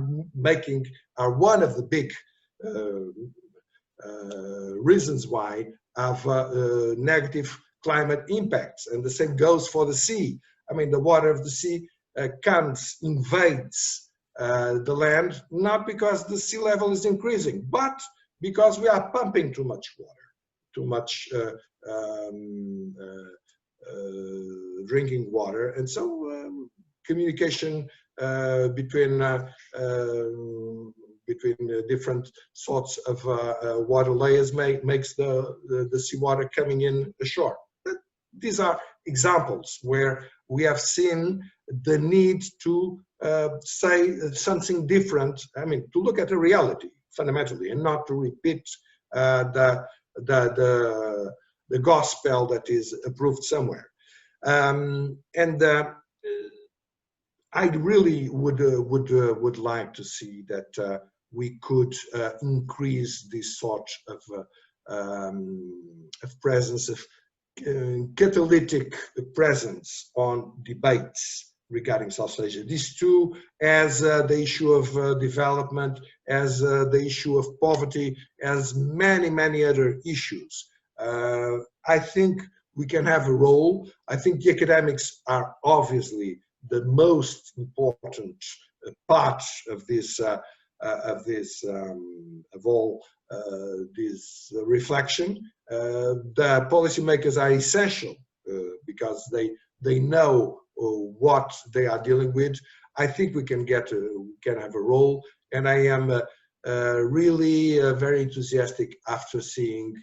one of the big reasons why have negative climate impacts. And the same goes for the sea. I mean, the water of the sea invades the land, not because the sea level is increasing, but because we are pumping too much water, too much drinking water. And so communication between different sorts of water layers makes the seawater coming in ashore. These are examples where we have seen the need to say something different. I mean, to look at the reality fundamentally, and not to repeat the gospel that is approved somewhere. I really would like to see that we could increase this sort of presence, of catalytic presence on debates regarding South Asia. These two, as the issue of development, as the issue of poverty, as many other issues. I think we can have a role. I think the academics are obviously the most important part of this reflection. The policymakers are essential because they know what they are dealing with. I think we can have a role, and I am really very enthusiastic after seeing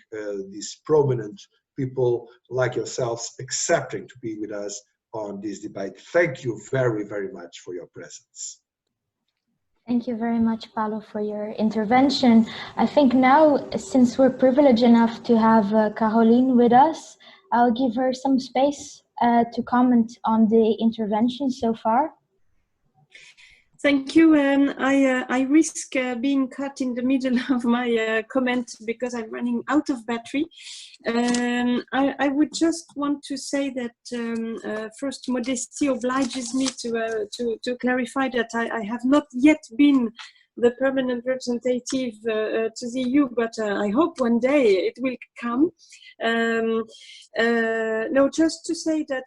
these prominent people like yourselves accepting to be with us on this debate. Thank you very much for your presence. Thank you very much, Paulo, for your intervention. I think now, since we're privileged enough to have Caroline with us, I'll give her some space to comment on the intervention so far. Thank you. I risk being cut in the middle of my comment because I'm running out of battery. I would just want to say that first, modesty obliges me to clarify that I have not yet been the permanent representative to the EU, but I hope one day it will come. No, just to say that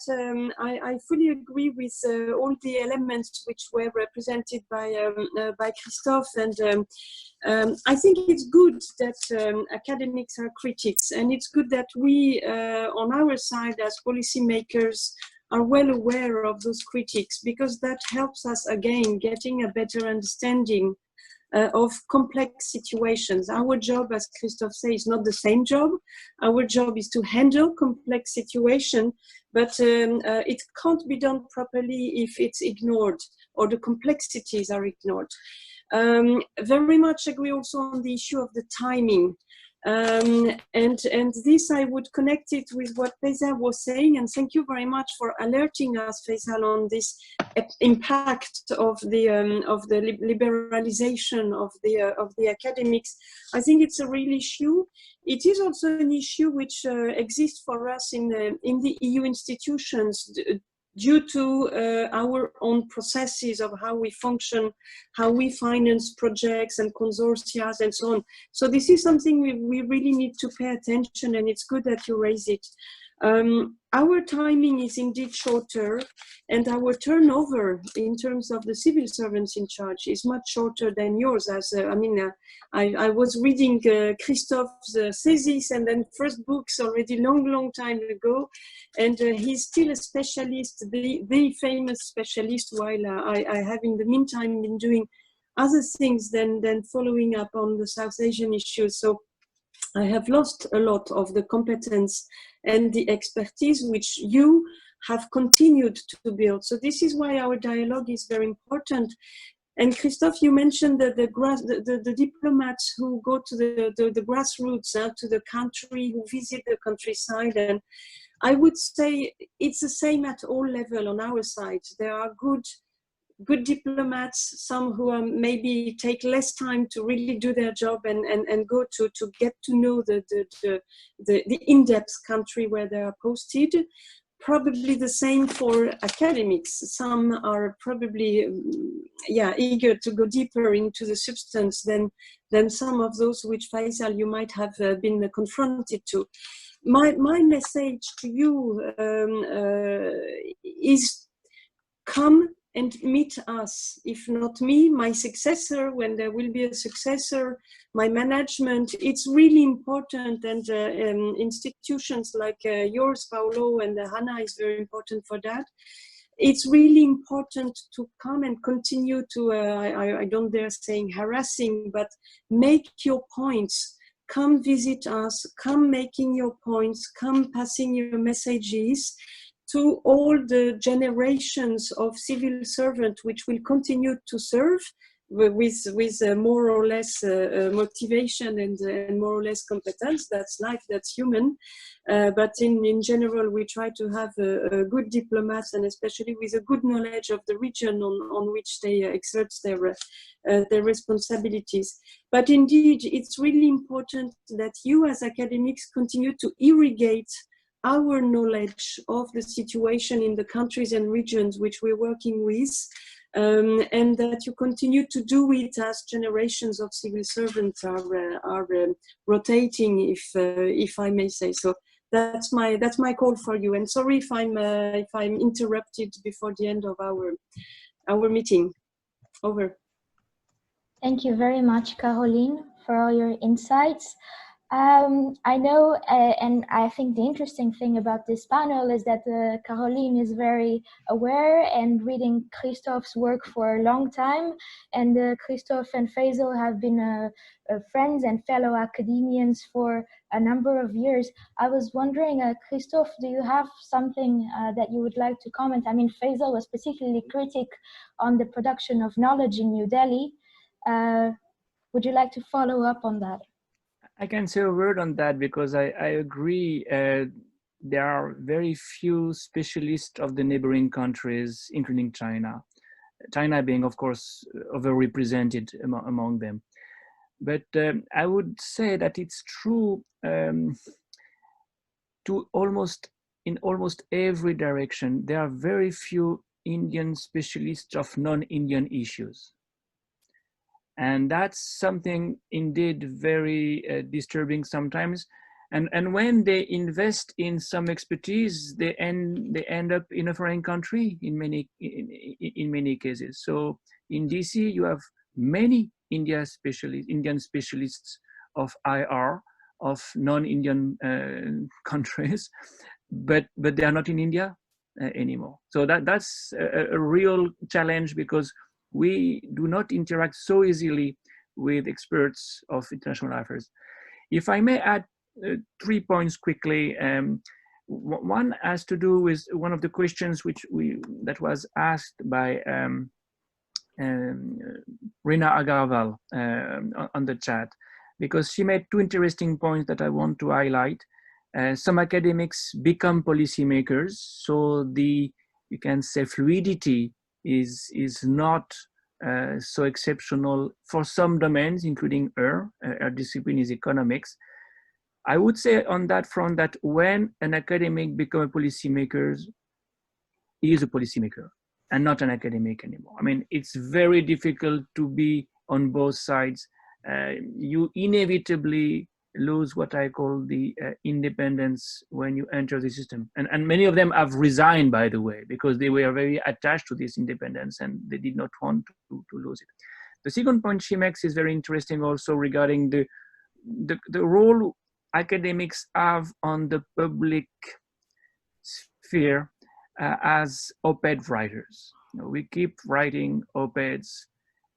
I fully agree with all the elements which were represented by Christophe, and I think it's good that academics are critics, and it's good that we, on our side as policymakers, are well aware of those critics, because that helps us again getting a better understanding of complex situations. Our job, as Christophe says, is not the same job. Our job is to handle complex situations, but it can't be done properly if it's ignored or the complexities are ignored. Very much agree also on the issue of the timing. And this I would connect it with what Faisal was saying, and thank you very much for alerting us, Faisal, on this impact of the liberalization of the academics. I think it's a real issue. It is also an issue which exists for us in the EU institutions, due to our own processes of how we function, how we finance projects and consortia and so on. So this is something we really need to pay attention, and it's good that you raise it. Our timing is indeed shorter, and our turnover in terms of the civil servants in charge is much shorter than yours. As I was reading Christophe's thesis and then first books already long time ago, and he's still a specialist, the famous specialist, while I have in the meantime been doing other things than following up on the South Asian issues. So I have lost a lot of the competence and the expertise which you have continued to build. So this is why our dialogue is very important. And Christophe, you mentioned that the diplomats who go to the grassroots, to the country, who visit the countryside, and I would say it's the same at all levels on our side. There are good diplomats, some who maybe take less time to really do their job and go to get to know the in-depth country where they are posted. Probably the same for academics. Some are probably eager to go deeper into the substance than some of those which, Faisal, you might have been confronted to. My message to you is come and meet us. If not me, my successor, when there will be a successor, my management. It's really important, and institutions like yours, Paolo, and Hannah is very important for that. It's really important to come and continue to, I don't dare saying harassing, but make your points. Come visit us, come making your points, come passing your messages to all the generations of civil servants which will continue to serve with more or less motivation and more or less competence. That's life, that's human. But in general, we try to have good diplomats, and especially with a good knowledge of the region on which they exert their responsibilities. But indeed, it's really important that you as academics continue to irrigate our knowledge of the situation in the countries and regions which we're working with, and that you continue to do it as generations of civil servants are rotating, if I may say so. That's my call for you. And sorry if I'm interrupted before the end of our meeting. Over. Thank you very much, Caroline, for all your insights. I know, and I think the interesting thing about this panel is that Caroline is very aware and reading Christophe's work for a long time, and Christophe and Faisal have been friends and fellow academians for a number of years. I was wondering, Christophe, do you have something that you would like to comment? I mean, Faisal was particularly critic on the production of knowledge in New Delhi. Would you like to follow up on that? I can say a word on that, because I agree. There are very few specialists of the neighboring countries, including China. China being, of course, overrepresented among them. But I would say that it's true to in almost every direction. There are very few Indian specialists of non-Indian issues. And that's something indeed very disturbing sometimes. And when they invest in some expertise, they end up in a foreign country in many cases. So in DC, you have many Indian specialists of IR, of non-Indian countries, but they are not in India anymore. So that's a real challenge, because we do not interact so easily with experts of international affairs. If I may add 3 points quickly. One has to do with one of the questions that was asked by Rina Agarwal on the chat, because she made 2 interesting points that I want to highlight. Some academics become policymakers, so you can say fluidity is not so exceptional for some domains, including her discipline is economics. I would say on that front that when an academic becomes a policymaker, he is a policymaker and not an academic anymore. I mean, it's very difficult to be on both sides. You inevitably lose what I call the independence when you enter the system. And many of them have resigned, by the way, because they were very attached to this independence and they did not want to lose it. The second point she makes is very interesting also regarding the role academics have on the public sphere as op-ed writers. We keep writing op-eds,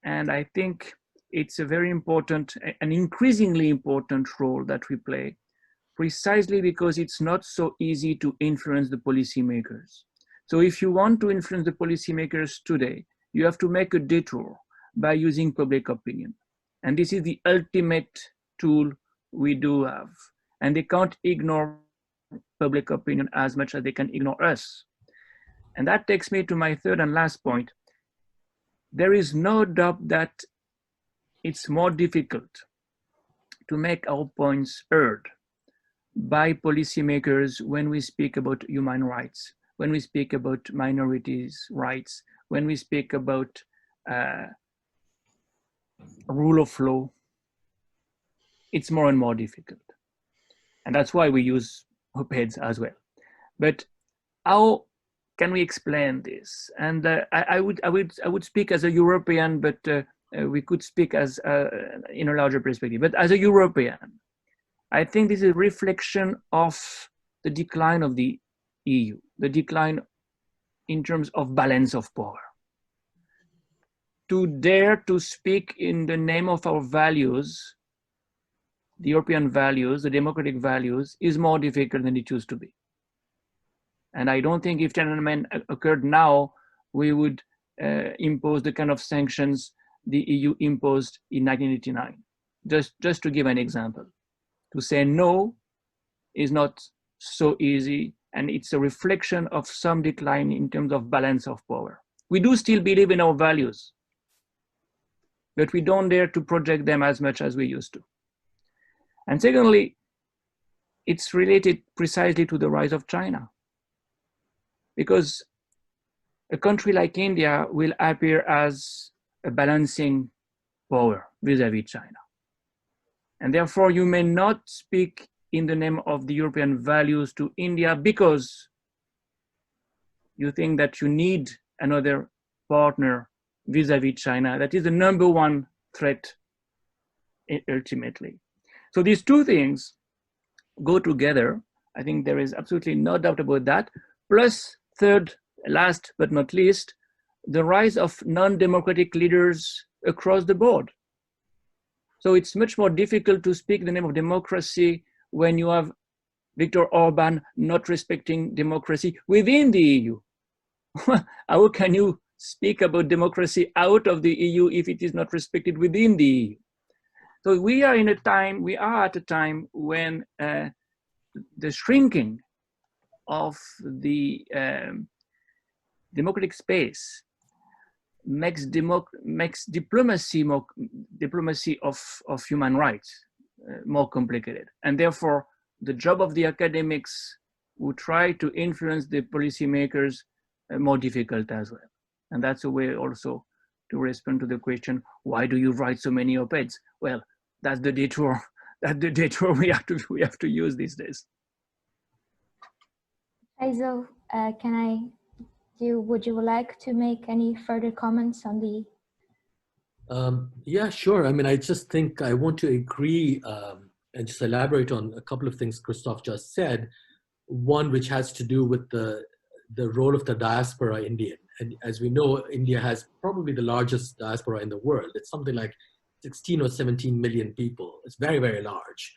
and I think it's a very important, an increasingly important role that we play, precisely because it's not so easy to influence the policymakers. So if you want to influence the policymakers today, you have to make a detour by using public opinion. And this is the ultimate tool we do have. And they can't ignore public opinion as much as they can ignore us. And that takes me to my third and last point. There is no doubt that it's more difficult to make our points heard by policymakers when we speak about human rights, when we speak about minorities' rights, when we speak about rule of law. It's more and more difficult. And that's why we use op-eds as well. But how can we explain this? And I would speak as a European, but we could speak as in a larger perspective. But as a European, I think this is a reflection of the decline of the EU, the decline in terms of balance of power. To dare to speak in the name of our values, the European values, the democratic values, is more difficult than it used to be. And I don't think if Tiananmen occurred now, we would impose the kind of sanctions the EU imposed in 1989. Just to give an example. To say no is not so easy, and it's a reflection of some decline in terms of balance of power. We do still believe in our values, but we don't dare to project them as much as we used to. And secondly, it's related precisely to the rise of China. Because a country like India will appear as a balancing power vis-à-vis China. And therefore, you may not speak in the name of the European values to India because you think that you need another partner vis-à-vis China. That is the #1 threat ultimately. So these two things go together. I think there is absolutely no doubt about that. Plus, third, last but not least, the rise of non-democratic leaders across the board. So it's much more difficult to speak in the name of democracy when you have Viktor Orban not respecting democracy within the EU. How can you speak about democracy out of the EU if it is not respected within the EU? So we are at a time when the shrinking of the democratic space, makes diplomacy of human rights more complicated. And therefore, the job of the academics who try to influence the policymakers more difficult as well. And that's a way also to respond to the question, why do you write so many op-eds? Well, that's the detour. That's the detour we have to use these days. Hazel, would you like to make any further comments on the? Yeah, sure. I mean, I just think I want to agree and just elaborate on a couple of things Christophe just said. One, which has to do with the role of the diaspora Indian. And as we know, India has probably the largest diaspora in the world. It's something like 16 or 17 million people. It's very, very large.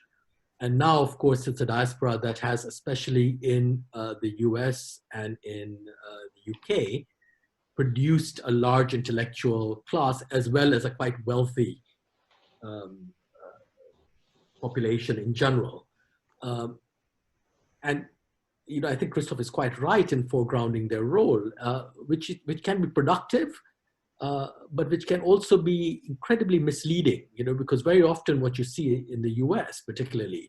And now, of course, it's a diaspora that has, especially in the US and in the UK, produced a large intellectual class as well as a quite wealthy population in general. And you know, I think Christophe is quite right in foregrounding their role, which can be productive, but which can also be incredibly misleading, you know, because very often what you see in the US particularly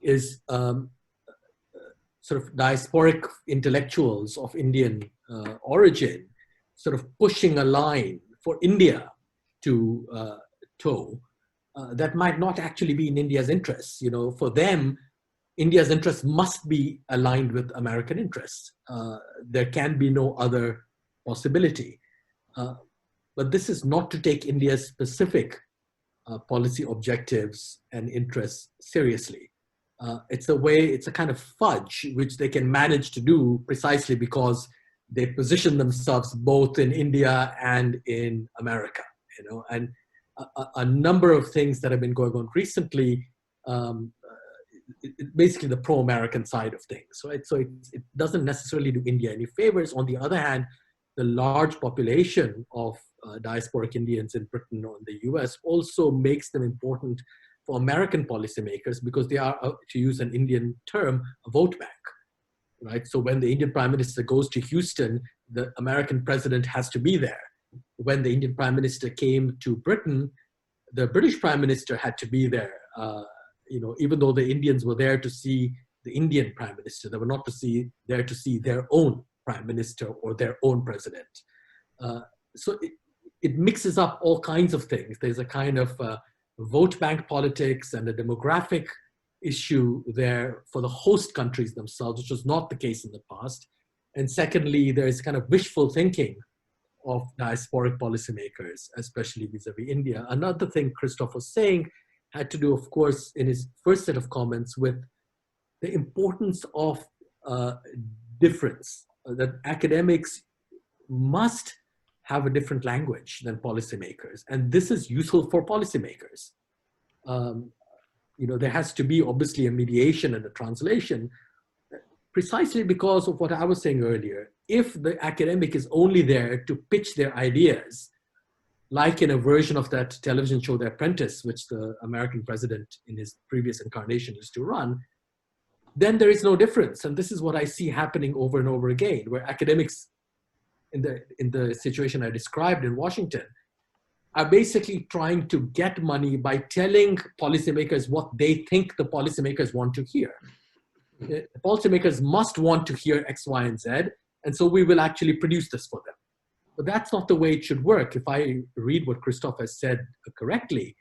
is sort of diasporic intellectuals of Indian origin sort of pushing a line for India to toe that might not actually be in India's interests. You know, for them, India's interests must be aligned with American interests. There can be no other possibility. But this is not to take India's specific policy objectives and interests seriously. It's a kind of fudge which they can manage to do precisely because they position themselves both in India and in America, you know, and a number of things that have been going on recently, basically the pro-American side of things, right? So it doesn't necessarily do India any favors. On the other hand, the large population of diasporic Indians in Britain or in the US also makes them important for American policymakers because they are, to use an Indian term, a vote bank, right? So when the Indian Prime Minister goes to Houston, the American president has to be there. When the Indian Prime Minister came to Britain, the British Prime Minister had to be there. You know, even though the Indians were there to see the Indian Prime Minister, they were not there to see their own Prime Minister or their own president. So it mixes up all kinds of things. There's a kind of vote bank politics and a demographic issue there for the host countries themselves, which was not the case in the past. And secondly, there's kind of wishful thinking of diasporic policymakers, especially vis-a-vis India. Another thing Christophe was saying had to do, of course, in his first set of comments with the importance of difference, that academics must have a different language than policymakers. And this is useful for policymakers. You know, there has to be obviously a mediation and a translation, precisely because of what I was saying earlier. If the academic is only there to pitch their ideas, like in a version of that television show, The Apprentice, which the American president in his previous incarnation used to run, then there is no difference. And this is what I see happening over and over again, where academics in the situation I described in Washington are basically trying to get money by telling policymakers what they think the policymakers want to hear. The policymakers must want to hear X, Y, and Z, and so we will actually produce this for them. But that's not the way it should work. If I read what Christophe has said correctly,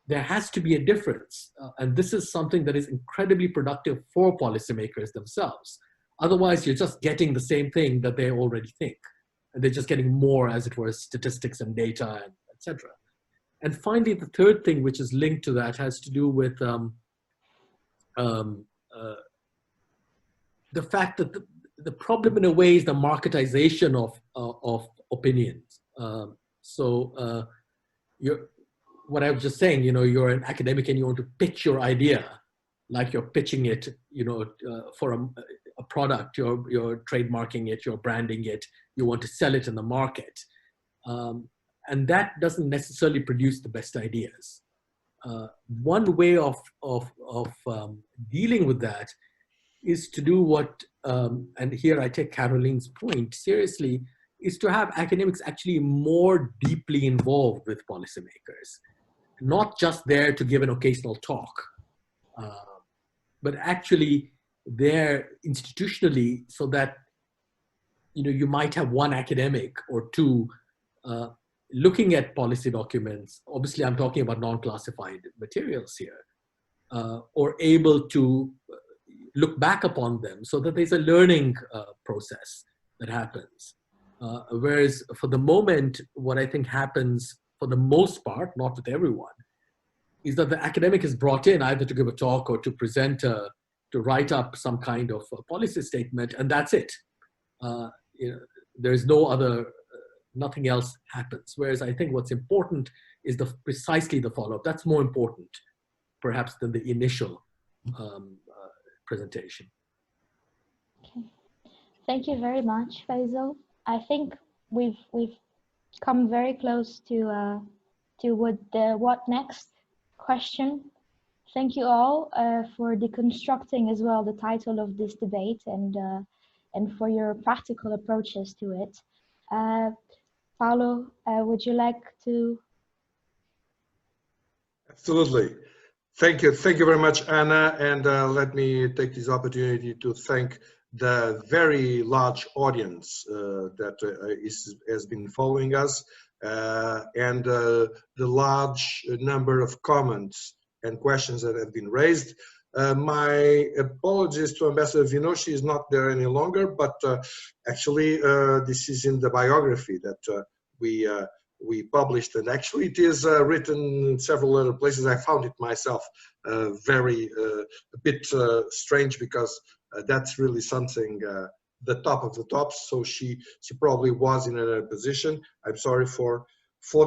there has to be a difference. And this is something that is incredibly productive for policymakers themselves. Otherwise, you're just getting the same thing that they already think. And they're just getting more, as it were, statistics and data, and etc. And finally, the third thing which is linked to that has to do with the fact that the problem in a way is the marketization of opinions. What I was just saying, you know, you're an academic and you want to pitch your idea like you're pitching it, you know, for a product, you're trademarking it, you're branding it, you want to sell it in the market. And that doesn't necessarily produce the best ideas. One way of dealing with that is to do what, and here I take Caroline's point seriously, is to have academics actually more deeply involved with policymakers, not just there to give an occasional talk, but actually there institutionally, so that you might have one academic or two looking at policy documents. Obviously, I'm talking about non-classified materials here, or able to look back upon them, so that there's a learning process that happens. Whereas for the moment, what I think happens for the most part, not with everyone, is that the academic is brought in either to give a talk or to present, to write up some kind of policy statement, and that's it. There's no other, nothing else happens. Whereas I think what's important is precisely the follow-up. That's more important, perhaps, than the initial presentation. Okay. Thank you very much, Faisal. I think we've come very close to what next question. Thank you all for deconstructing as well the title of this debate and for your practical approaches to it. Paulo, would you like to? Absolutely. Thank you very much, Anna, and let me take this opportunity to thank the very large audience that has been following us, and the large number of comments and questions that have been raised. My apologies to Ambassador Vino, she is not there any longer, but actually this is in the biography that we published, and actually it is written in several other places. I found it myself a bit strange, because that's really something, the top of the tops. So she probably was in a position. I'm sorry for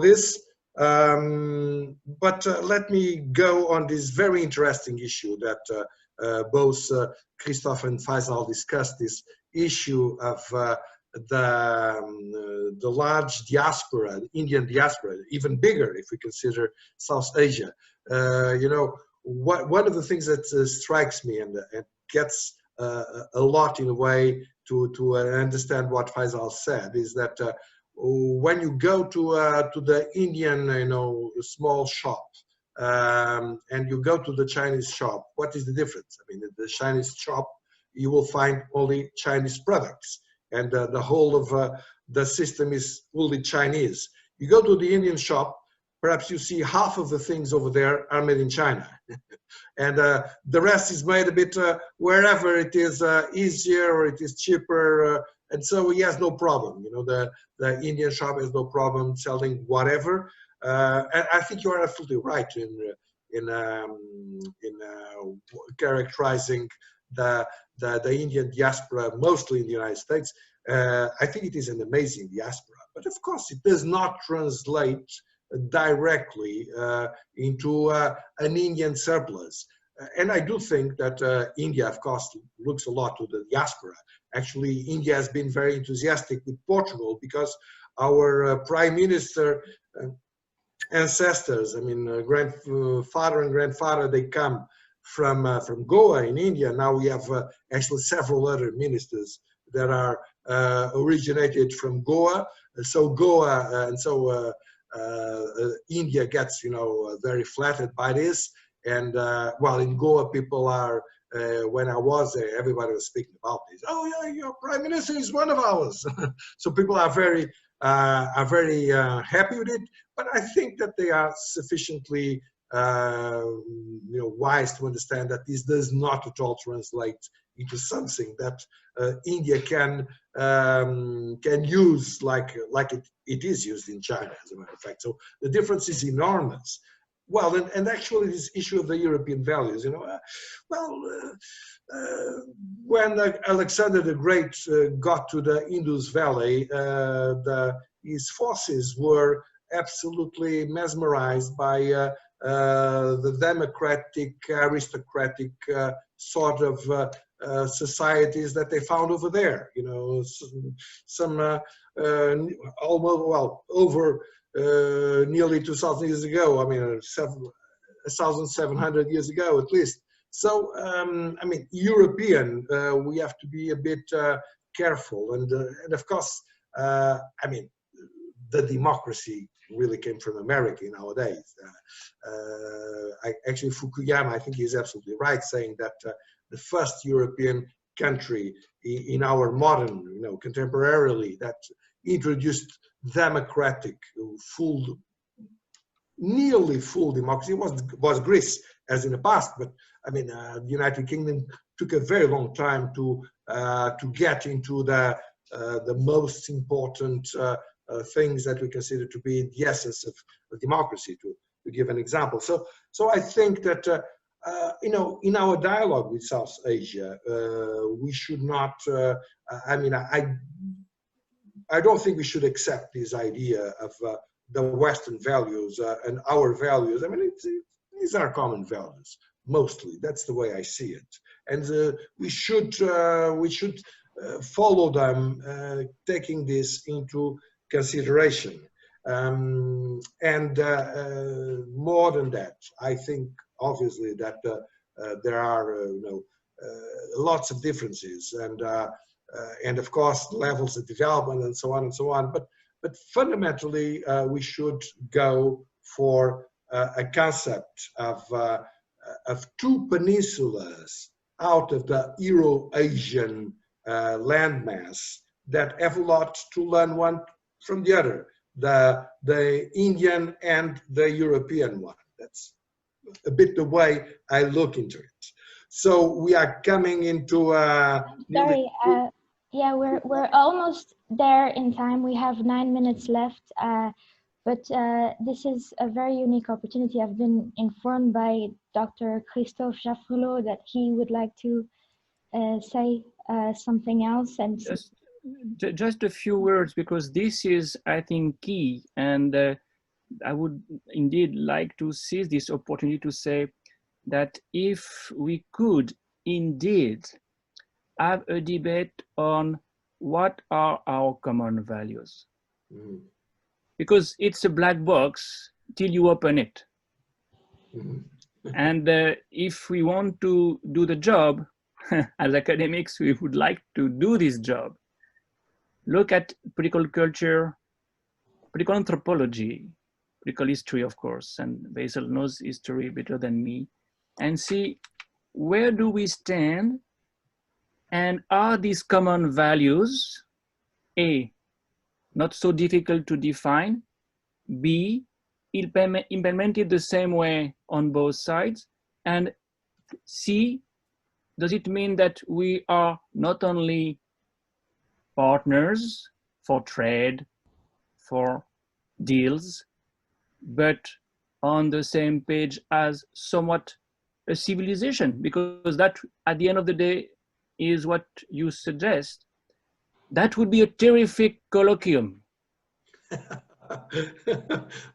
this. But let me go on this very interesting issue that both Christophe and Faisal discussed, this issue of the large diaspora, the Indian diaspora, even bigger if we consider South Asia. One of the things that strikes me and gets a lot in a way to understand what Faisal said is that when you go to the Indian, small shop, and you go to the Chinese shop, what is the difference? I mean, in the Chinese shop, you will find only Chinese products, and the whole of the system is fully Chinese. You go to the Indian shop, perhaps you see half of the things over there are made in China. And the rest is made a bit wherever it is easier or it is cheaper. And so he has no problem. The Indian shop has no problem selling whatever. And I think you are absolutely right in characterizing the Indian diaspora, mostly in the United States. I think it is an amazing diaspora, but of course it does not translate directly into an Indian surplus. And I do think that India, of course, looks a lot to the diaspora. Actually, India has been very enthusiastic with Portugal, because our prime minister ancestors, I mean, grandfather and grandfather, they come from Goa in India. Now we have actually several other ministers that are originated from Goa. So Goa India gets, very flattered by this. And while in Goa, people are, when I was there, everybody was speaking about this. Oh yeah, your prime minister is one of ours. So people are very happy with it. But I think that they are sufficiently, wise to understand that this does not at all translate into something that India can use like it is used in China, as a matter of fact. So the difference is enormous. Well, and actually this issue of the European values, when Alexander the Great got to the Indus Valley, his forces were absolutely mesmerized by the democratic, aristocratic sort of societies that they found over there. Over nearly 2,000 years ago. I mean, 1,700 years ago at least. So, I mean, European, we have to be a bit careful. And of course, I mean, the democracy really came from America nowadays. Actually, Fukuyama, I think he's absolutely right, saying that the first European country in our modern, contemporarily, that introduced democratic, nearly full democracy was Greece, as in the past. But I mean, the United Kingdom took a very long time to get into the most important things that we consider to be the essence of democracy. To give an example, so I think that in our dialogue with South Asia, we should not. I mean, I don't think we should accept this idea of the Western values and our values. I mean, these are common values mostly. That's the way I see it, and we should follow them, taking this into consideration. And more than that, I think obviously that there are lots of differences, and of course levels of development and so on and so on. But fundamentally, we should go for a concept of two peninsulas out of the Euro-Asian landmass that have a lot to learn one from the other, the Indian and the European one. That's a bit the way I look into it. So we are coming into sorry, yeah, we're almost there in time. We have 9 minutes left, but this is a very unique opportunity. I've been informed by Dr. Christophe Jaffrelot that he would like to say something else. And just a few words, because this is, I think, key, and I would indeed like to seize this opportunity to say that if we could indeed have a debate on what are our common values, because it's a black box till you open it. And if we want to do the job, as academics, we would like to do this job. Look at political culture, political anthropology, political history, of course, and Basil knows history better than me, and see where do we stand, and are these common values, A, not so difficult to define, B, implemented the same way on both sides, and C, does it mean that we are not only partners for trade, for deals, but on the same page as somewhat a civilization? Because that, at the end of the day, is what you suggest. That would be a terrific colloquium. I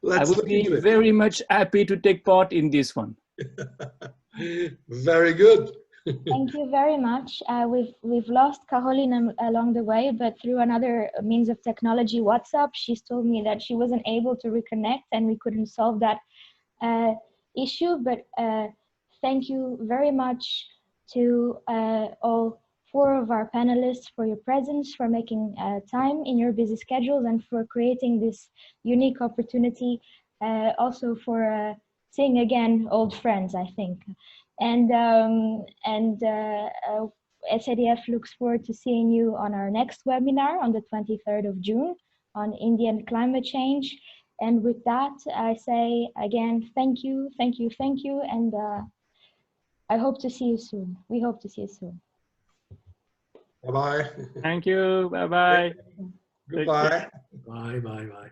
would be very much happy to take part in this one. Very good. Thank you very much. We've lost Caroline along the way, but through another means of technology, WhatsApp, she's told me that she wasn't able to reconnect and we couldn't solve that issue. But thank you very much to all 4 of our panelists for your presence, for making time in your busy schedules, and for creating this unique opportunity, also for seeing again old friends, I think. And SADF looks forward to seeing you on our next webinar on the 23rd of June on Indian climate change. And with that, I say again, thank you, thank you, thank you. And I hope to see you soon. We hope to see you soon. Bye-bye. Thank you. Bye-bye. Goodbye. Bye, bye, bye.